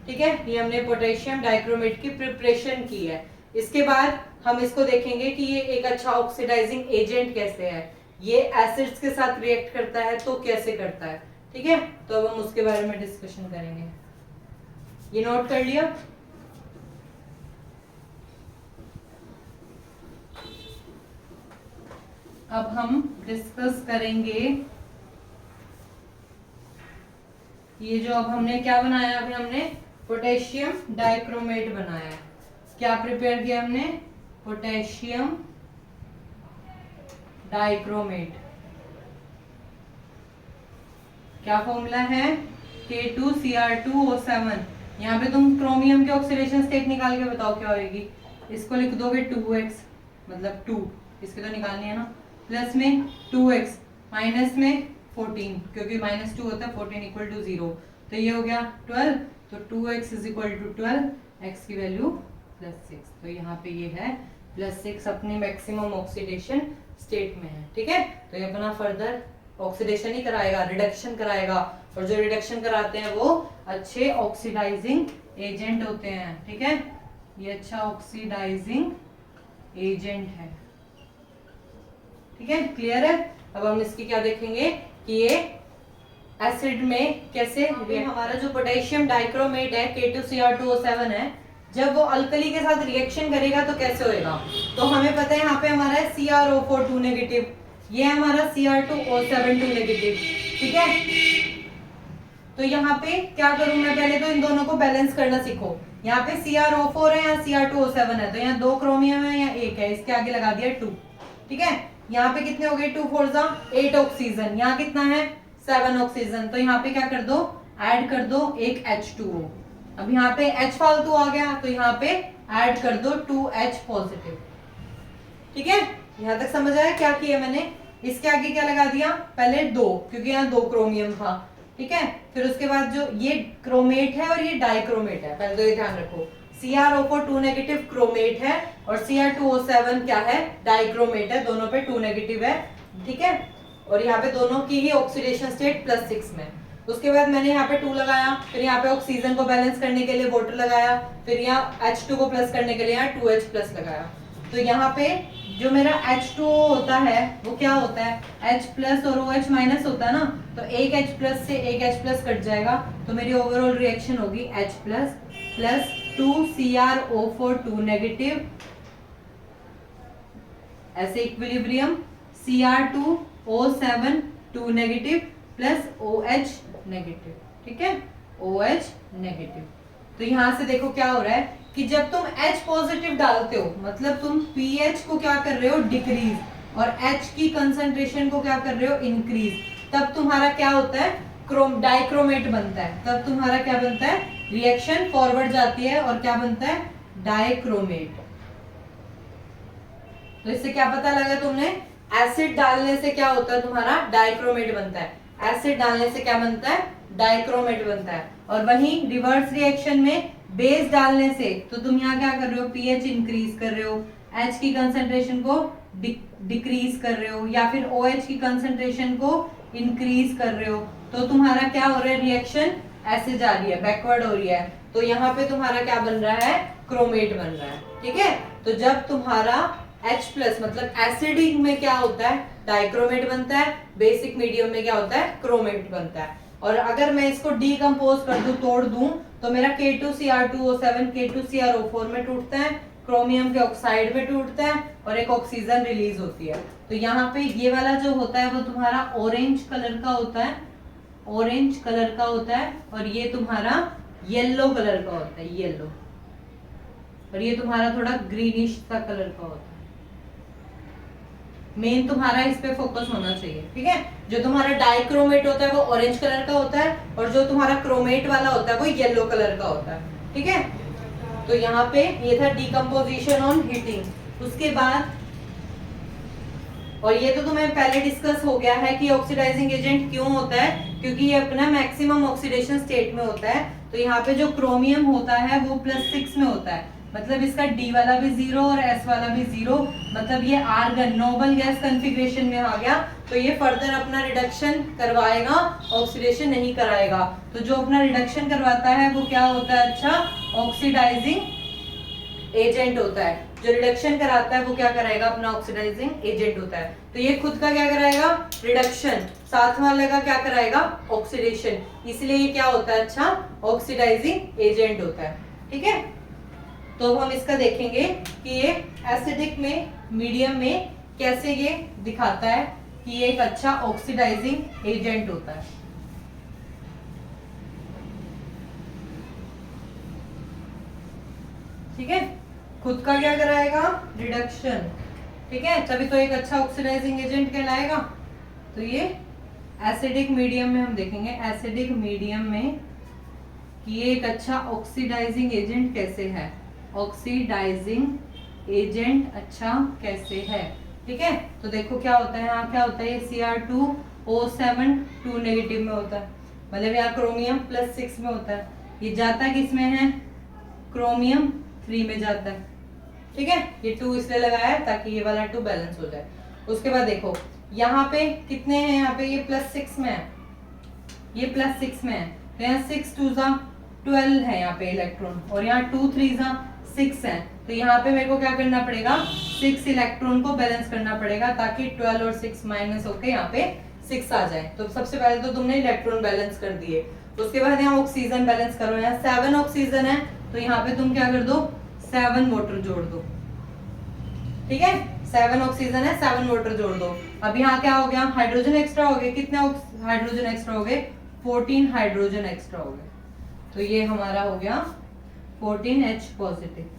ठीक है। ये हमने पोटेशियम डाइक्रोमेट की प्रिपरेशन की है। इसके बाद हम इसको देखेंगे कि ये एक अच्छा ऑक्सीडाइजिंग एजेंट कैसे है, ये एसिड्स के साथ रिएक्ट करता है तो कैसे करता है, ठीक है। तो अब हम उसके बारे में डिस्कशन करेंगे। ये नोट कर लिया, अब हम डिस्कस करेंगे ये जो अब हमने क्या बनाया, अभी हमने पोटेशियम डाइक्रोमेट बनाया है। क्या प्रिपेयर किया हमने, पोटेशियम डाइक्रोमेट, क्या फॉर्मूला है, K2Cr2O7। यहाँ पे तुम क्रोमियम के ऑक्सीडेशन स्टेट निकाल के बताओ क्या होगी, इसको लिख दोगे 2x, मतलब 2, इसके तो निकालनी है ना, प्लस में 2x, माइनस में 14, क्योंकि -2 होता है, 14 इक्वल टू 0, तो ये हो गया 12, तो 2x is equal to 12, x की वैल्यू +6, तो यहाँ पे ये है +6 अपनी मैक्सिमम ऑक्सीडेशन स्टेट में है, ठीक है। तो ये अपना फर्दर ऑक्सीडेशन ही कराएगा, रिडक्शन कराएगा, और जो रिडक्शन कराते हैं वो अच्छे ऑक्सीडाइजिंग एजेंट होते हैं, ठीक है। ये अच्छा ऑक्सीडाइजिंग एजेंट है, ठीक है, क्लियर है। अब हम इसकी क्या देखेंगे कि ये एसिड में कैसे, हमारा जो पोटेशियम डाइक्रोमेट है K2Cr2O7 है, जब वो अल्कली के साथ रिएक्शन करेगा तो कैसे होएगा, तो हमें पता है यहाँ पे हमारा है CrO4 2 नेगेटिव, ये है हमारा Cr2O7 2 नेगेटिव, ठीक है। तो यहाँ पे क्या करूं मैं, पहले तो इन दोनों को बैलेंस करना सीखो। यहाँ पे CrO4 है, यहाँ Cr2O7 है, तो यहाँ 2 क्रोमियम है, यहाँ 1 है, इसके आगे लगा दिया 2, ठीक है। यहाँ पे कितने हो गए, 2 4 8 ऑक्सीजन, यहाँ कितना है 7 ऑक्सीजन, तो यहाँ पे क्या कर दो, ऐड कर दो एक H2O। अब यहाँ पे H फालतू आ गया, तो यहाँ पे ऐड कर दो 2H पॉजिटिव, ठीक है। यहाँ तक समझ आया क्या किया मैंने, इसके आगे क्या लगा दिया, पहले 2, क्योंकि यहाँ 2 क्रोमियम था, ठीक है। फिर उसके बाद जो ये क्रोमेट है और ये डाइक्रोमेट है, पहले तो ये ध्यान रखो, CrO4 2 नेगेटिव क्रोमेट है और Cr2O7 क्या है, डाइक्रोमेट है, दोनों पे 2 नेगेटिव है, ठीक है। और यहाँ पे दोनों की ही ऑक्सीडेशन स्टेट +6 में। उसके बाद मैंने यहाँ पे 2 लगाया, फिर यहाँ पे ऑक्सीजन को बैलेंस करने के लिए वाटर लगाया, फिर यहाँ H2 को प्लस करने के लिए यहाँ 2H प्लस लगाया। तो यहाँ पे जो मेरा H2O होता है वो क्या होता है, H प्लस और OH माइनस होता है ना, तो एक H प्लस से एक H प्लस कट जाएगा, तो मेरी ओवरऑल रिएक्शन होगी H plus plus 2 CrO4 2 negative, ऐसे equilibrium Cr2O7 2 negative plus OH negative, ठीक है, OH नेगेटिव। तो यहां से देखो क्या हो रहा है कि जब तुम H पॉजिटिव डालते हो, मतलब तुम pH को क्या कर रहे हो, डिक्रीज, और H की कंसंट्रेशन को क्या कर रहे हो, इंक्रीज, तब तुम्हारा क्या होता है, डाइक्रोमेट बनता है, तब तुम्हारा क्या बनता है, रिएक्शन फॉरवर्ड जाती है और क्या बनता है, डाइक्रोमेट। तो इससे क्या पता लगा तुमने, एसिड डालने से क्या होता है, तुम्हारा डाइक्रोमेट बनता है, एसिड डालने से क्या बनता है, डाइक्रोमेट बनता है। और वहीं रिवर्स रिएक्शन में बेस डालने से, तो तुम यहाँ क्या कर रहे हो, pH इंक्रीज कर रहे हो, H की कंसंट्रेशन को डिक्रीज कर रहे हो, या फिर OH की कंसंट्रेशन को इंक्रीज कर रहे हो, तो तुम्हारा क्या हो रहा है, रिएक्शन ऐसे जा रही है, बैकवर्ड हो रही है, तो यहाँ पे तुम्हारा क्या बन रहा है, क्रोमेट बन रहा है, ठीक है। तो जब तुम्हारा H प्लस मतलब एसिडिक में क्या होता है, डाइक्रोमेट बनता है, बेसिक मीडियम में क्या होता है, क्रोमेट बनता है। और अगर मैं इसको डीकंपोज कर दूं, तोड़ दूं, तो मेरा K2Cr2O7 K2CrO4 में टूटता है, क्रोमियम के ऑक्साइड में टूटता है और एक ऑक्सीजन रिलीज होती है। तो यहाँ पे ये वाला जो होता है वो तुम्हारा ऑरेंज कलर का होता है, ऑरेंज कलर का होता है, और ये तुम्हारा येलो कलर का होता है, येलो, और ये तुम्हारा थोड़ा ग्रीनिश सा कलर का होता है। मेन तुम्हारा इस पे फोकस होना चाहिए, ठीक है। जो तुम्हारा डाइक्रोमेट होता है वो ऑरेंज कलर का होता है, और जो तुम्हारा क्रोमेट वाला होता है वो येलो कलर का होता है, ठीक है। तो यहाँ पे ये था डीकंपोजिशन ऑन हीटिंग। उसके बाद, और ये तो तुम्हें पहले डिस्कस हो गया है कि ऑक्सीडाइजिंग एजेंट क्यों होता है, क्योंकि ये अपना मैक्सिमम ऑक्सीडेशन स्टेट में होता है। तो यहाँ पे जो क्रोमियम होता है वो +6 में होता है, मतलब इसका D वाला भी 0 और S वाला भी 0, मतलब ये आर्गन नोबल गैस कॉन्फ़िगरेशन में आ गया, तो ये फर्दर अपना रिडक्शन करवाएगा, ऑक्सीडेशन नहीं कराएगा। तो जो अपना रिडक्शन करवाता है वो क्या होता है, अच्छा, ऑक्सीडाइजिंग एजेंट होता है। जो रिडक्शन कराता है वो क्या कराएगा, अपना ऑक्सीडाइजिंग एजेंट होता है। तो ये खुद का क्या कराएगा, रिडक्शन, साथ वाले का क्या कराएगा, ऑक्सीडेशन, इसलिए ये क्या होता है, अच्छा, ऑक्सीडाइजिंग एजेंट होता है, ठीक है। तो हम इसका देखेंगे कि ये एसिडिक में मीडियम में कैसे ये दिखाता है कि ये एक अच्छा ऑक्सीडाइजिंग एजेंट होता है। ठीक है, खुद का क्या कराएगा, रिडक्शन, ठीक है, तभी तो एक अच्छा ऑक्सीडाइजिंग एजेंट कहलाएगा। तो ये एसिडिक मीडियम में हम देखेंगे, एसिडिक मीडियम में कि ये एक अच्छा ऑक्सीडाइजिंग एजेंट कैसे है, ऑक्सीडाइजिंग एजेंट अच्छा कैसे है, ठीक है। तो देखो क्या होता है, यहाँ क्या होता है, ये Cr2O7 2 नेगेटिव में होता है, मतलब यहाँ क्रोमियम +6 में होता है, ये जाता किस में है, क्रोमियम 3 में जाता है, ठीक है। ये 2 इसलिए लगाया है ताकि ये वाला 2 बैलेंस हो जाए। उसके बाद देखो यहाँ पे कितने हैं, यहाँ पे ये +6 में है, ये +6 में है, तो यहाँ 6 2 12 है यहाँ पे इलेक्ट्रॉन, और यहाँ 2 3 6 है, तो यहाँ पे मेरे को क्या करना पड़ेगा, 6 इलेक्ट्रॉन को बैलेंस करना पड़ेगा ताकि 12 और 6 माइनस होके यहाँ पे 6 आ जाए। तो सबसे पहले तो तुमने इलेक्ट्रॉन बैलेंस कर दिए, उसके बाद यहाँ ऑक्सीजन बैलेंस करो, यहाँ 7 ऑक्सीजन है तो यहाँ पे तुम क्या कर दो 7 वाटर जोड़ दो, ठीक है। 7 ऑक्सीजन है, 7 वाटर जोड़ दो। अब यहाँ क्या हो गया, हाइड्रोजन एक्स्ट्रा हो गए। कितने हाइड्रोजन एक्स्ट्रा हो गए, 14 हाइड्रोजन एक्स्ट्रा हो गए। तो ये हमारा हो गया 14H पॉजिटिव,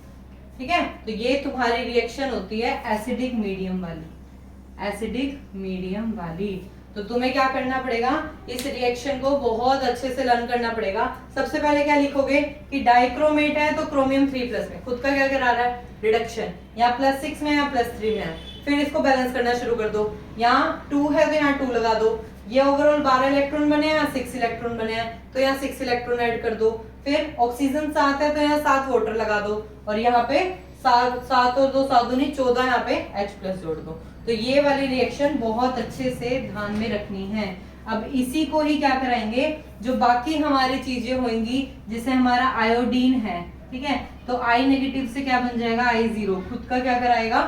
ठीक है। तो ये तुम्हारी रिएक्शन होती है एसिडिक मीडियम वाली, एसिडिक मीडियम वाली। तो तुम्हें क्या करना पड़ेगा, इस रिएक्शन को बहुत अच्छे से लर्न करना पड़ेगा। सबसे पहले क्या लिखोगे कि डाइक्रोमेट है तो क्रोमियम 3+ में, खुद का क्या करा रहा है, रिडक्शन। यहाँ +6 में या +3 में है, फिर इसको बैलेंस करना शुरू कर दो। यहाँ 2 है तो यहाँ 2 लगा दो। ये ओवरऑल 12 इलेक्ट्रॉन बने हैं, 6 इलेक्ट्रॉन बने हैं, तो यहाँ 6 इलेक्ट्रॉन ऐड कर दो। फिर ऑक्सीजन 7 है तो यहाँ 7 वाटर लगा दो, और यहाँ पे 7 और 2 7 दूनी 14, यहाँ पे H+ जोड़ दो। तो ये वाली रिएक्शन बहुत अच्छे से ध्यान में रखनी है। अब इसी को ही क्या कराएंगे, जो बाकी हमारी चीजें होंगी, जिसे हमारा आयोडीन है, ठीक है। तो I नेगेटिव से क्या बन जाएगा, I0, खुद का क्या कराएगा,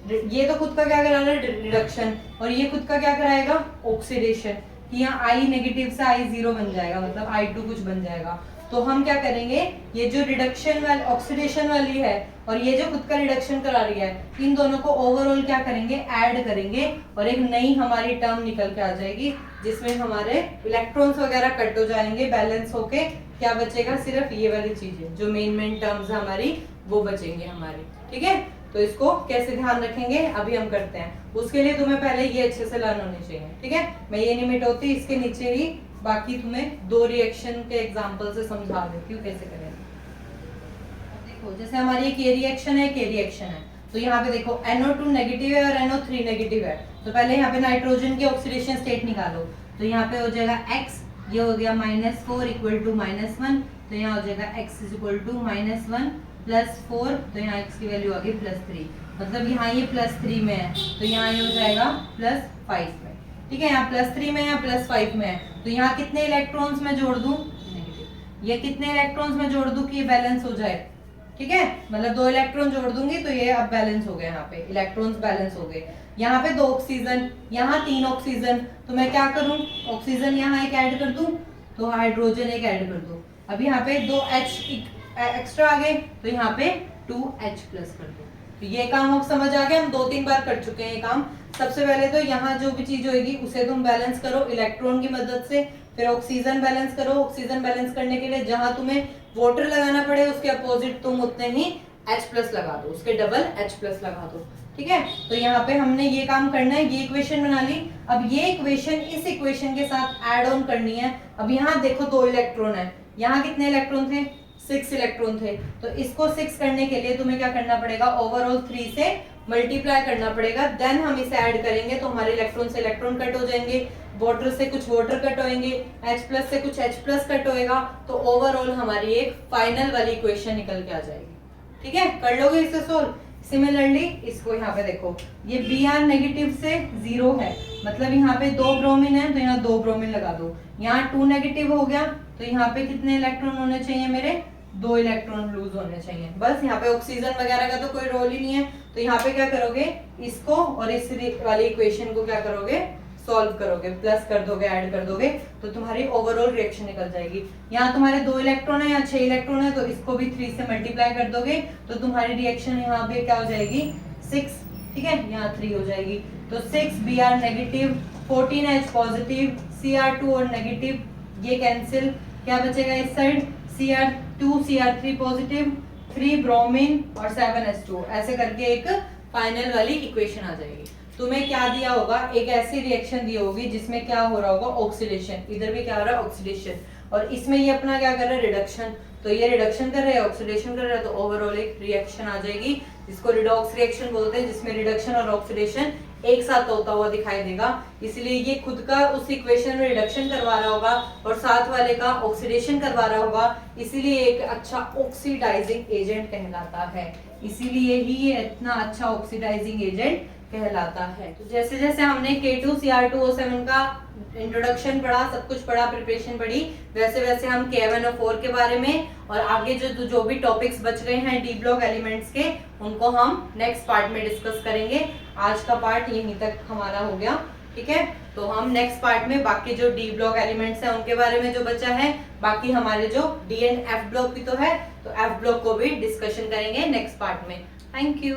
ये तो खुद का क्या करा रहा है, रिडक्शन, और ये खुद का क्या कराएगा, ऑक्सीडेशन। यहाँ I नेगेटिव से I0 बन जाएगा, मतलब I2 कुछ बन जाएगा। तो हम क्या करेंगे, ये जो रिडक्शन वाली ऑक्सीडेशन वाली है और ये जो खुद का रिडक्शन करा रही है, इन दोनों को ओवरऑल क्या करेंगे, ऐड करेंगे, और एक नई हमारी टर्म निकल के आ जाएगी, जिसमें हमारे इलेक्ट्रॉन्स वगैरह कट हो जाएंगे, बैलेंस होके क्या बचेगा, सिर्फ ये वाली चीजें जो मेन टर्म्स हमारी वो बचेंगे हमारी, ठीक है। तो इसको कैसे ध्यान रखेंगे अभी हम करते हैं। उसके लिए तुम्हें पहले ये अच्छे से लर्न होनी चाहिए, ठीक है। मैं ये नहीं मिटाती, इसके नीचे ही बाकी तुम्हें 2 रिएक्शन के एग्जांपल से समझा देती हूँ कैसे करें। देखो जैसे हमारी एक ये रिएक्शन है, के रिएक्शन है, तो यहाँ पे देखो NO2 नेगेटिव है और NO3 नेगेटिव है। तो पहले यहाँ पे नाइट्रोजन की ऑक्सीडेशन स्टेट निकालो। तो यहाँ पे हो जाएगा X, ये हो गया -4 इक्वल टू -1, तो यहाँ हो जाएगा X इक्वल टू -1 +4, तो यहाँ X की वैल्यू आ गई +3, मतलब यहाँ ये +3 में है, तो यहाँ ये हो जाएगा +5 में, ठीक है। यहाँ +3 में, यहाँ +5 में है, तो यहाँ कितने इलेक्ट्रॉन्स में जोड़ दूं, नेगेटिव। ये कितने इलेक्ट्रॉन्स में जोड़ दूं कि ये बैलेंस हो जाए, ठीक है, मतलब 2 इलेक्ट्रॉन जोड़ दूंगी तो ये अब बैलेंस हो गए, यहाँ पे इलेक्ट्रॉन्स बैलेंस हो गए। यहाँ पे 2 ऑक्सीजन, यहाँ 3 ऑक्सीजन, तो मैं क्या करूं, ऑक्सीजन यहाँ एक ऐड कर दूं, तो हाइड्रोजन एक ऐड कर दूं। अब यहाँ पे 2 H एक्स्ट्रा आ गए, तो यहाँ पे 2H+ कर दो। तो ये काम अब समझ आ गया, हम 2-3 बार कर चुके हैं ये काम। सबसे पहले तो यहाँ जो भी चीज होगी उसे तुम बैलेंस करो इलेक्ट्रॉन की मदद से, फिर ऑक्सीजन बैलेंस करो। ऑक्सीजन बैलेंस करने के लिए जहां तुम्हें वाटर लगाना पड़े उसके अपोजिट तुम उतने ही H+ लगा दो, उसके डबल H+ लगा दो, ठीक है। तो यहाँ पे हमने ये काम करना है, ये इक्वेशन बना ली। अब ये इक्वेशन इस इक्वेशन के साथ ऐड ऑन करनी है। अब यहाँ देखो 2 इलेक्ट्रॉन है, यहाँ कितने इलेक्ट्रॉन थे, 6 इलेक्ट्रॉन थे। तो इसको 6 करने के लिए तुम्हें क्या करना पड़ेगा, ओवरऑल 3 से मल्टीप्लाई करना पड़ेगा, देन हम इसे ऐड करेंगे, तो हमारे इलेक्ट्रॉन से इलेक्ट्रॉन कट हो जाएंगे, वाटर से कुछ वाटर कट होंगे, H+ से कुछ H+ कट होएगा, तो ओवरऑल हमारी एक फाइनल वाली इक्वेशन निकल के आ जाएगी, ठीक है। कर लोगे इसे सोल्व। सिमिलरली इसको यहाँ पे देखो, ये Br नेगेटिव से 0 है, मतलब यहाँ पे 2 ब्रोमीन है, तो यहाँ 2 ब्रोमीन लगा दो। यहाँ 2 नेगेटिव हो गया, तो यहाँ पे कितने इलेक्ट्रॉन होने चाहिए मेरे, 2 इलेक्ट्रॉन लूज होने चाहिए, बस। यहाँ पे ऑक्सीजन वगैरह का तो कोई रोल ही नहीं है। तो यहाँ पे क्या करोगे, इसको और इस वाली इक्वेशन को क्या करोगे, सॉल्व करोगे, प्लस कर दोगे, ऐड कर दोगे, तो तुम्हारी ओवरऑल रिएक्शन निकल जाएगी। यहाँ तुम्हारे 2 इलेक्ट्रॉन है, यहाँ 6 इलेक्ट्रॉन है, तो इसको भी 3 से मल्टीप्लाई कर दोगे, तो तुम्हारी रिएक्शन यहाँ पे क्या हो जाएगी, 6, ठीक है, यहाँ 3 हो जाएगी। तो 6 Br negative, 14H positive, Cr2 और नेगेटिव, ये कैंसिल, क्या बचेगा इस side, Cr2 Cr3 positive, 3 bromine और 7H2, ऐसे करके एक फाइनल वाली इक्वेशन आ जाएगी। तुम्हें क्या दिया होगा, एक ऐसी रिएक्शन दी होगी जिसमें क्या हो रहा होगा, ऑक्सीडेशन, इधर भी क्या हो रहा है, ऑक्सीडेशन, और इसमें ये अपना क्या कर रहा है, रिडक्शन। तो ये रिडक्शन कर रहे हैं, ऑक्सीडेशन कर रहे हैं, तो ओवरऑल एक रिएक्शन आ जाएगी जिसको रिडॉक्स रिएक्शन बोलते हैं, जिसमें रिडक्शन और ऑक्सीडेशन एक साथ होता हुआ दिखाई देगा। इसलिए ये खुद का उस इक्वेशन में रिडक्शन करवा रहा होगा और साथ वाले का ऑक्सीडेशन करवा रहा होगा, इसीलिए एक अच्छा ऑक्सीडाइजिंग एजेंट कहलाता है, इसीलिए ही ये इतना अच्छा ऑक्सीडाइजिंग एजेंट कहलाता है। तो जैसे जैसे हमने K2Cr2O7 का इंट्रोडक्शन पढ़ा, सब कुछ पढ़ा, प्रिपरेशन पढ़ी, वैसे वैसे हम K1O4 के बारे में और आगे जो भी टॉपिक्स बच रहे हैं डी ब्लॉक एलिमेंट्स के, उनको हम नेक्स्ट पार्ट में डिस्कस करेंगे। आज का पार्ट यहीं तक हमारा हो गया। ठीक है, तो हम नेक्स्ट पार्ट में बाकी जो डी ब्लॉक एलिमेंट्स हैं उनके बारे में जो बचा है, बाकी हमारे जो डी एंड एफ ब्लॉक भी तो है, तो एफ ब्लॉक को भी डिस्कशन करेंगे नेक्स्ट पार्ट में। Thank you.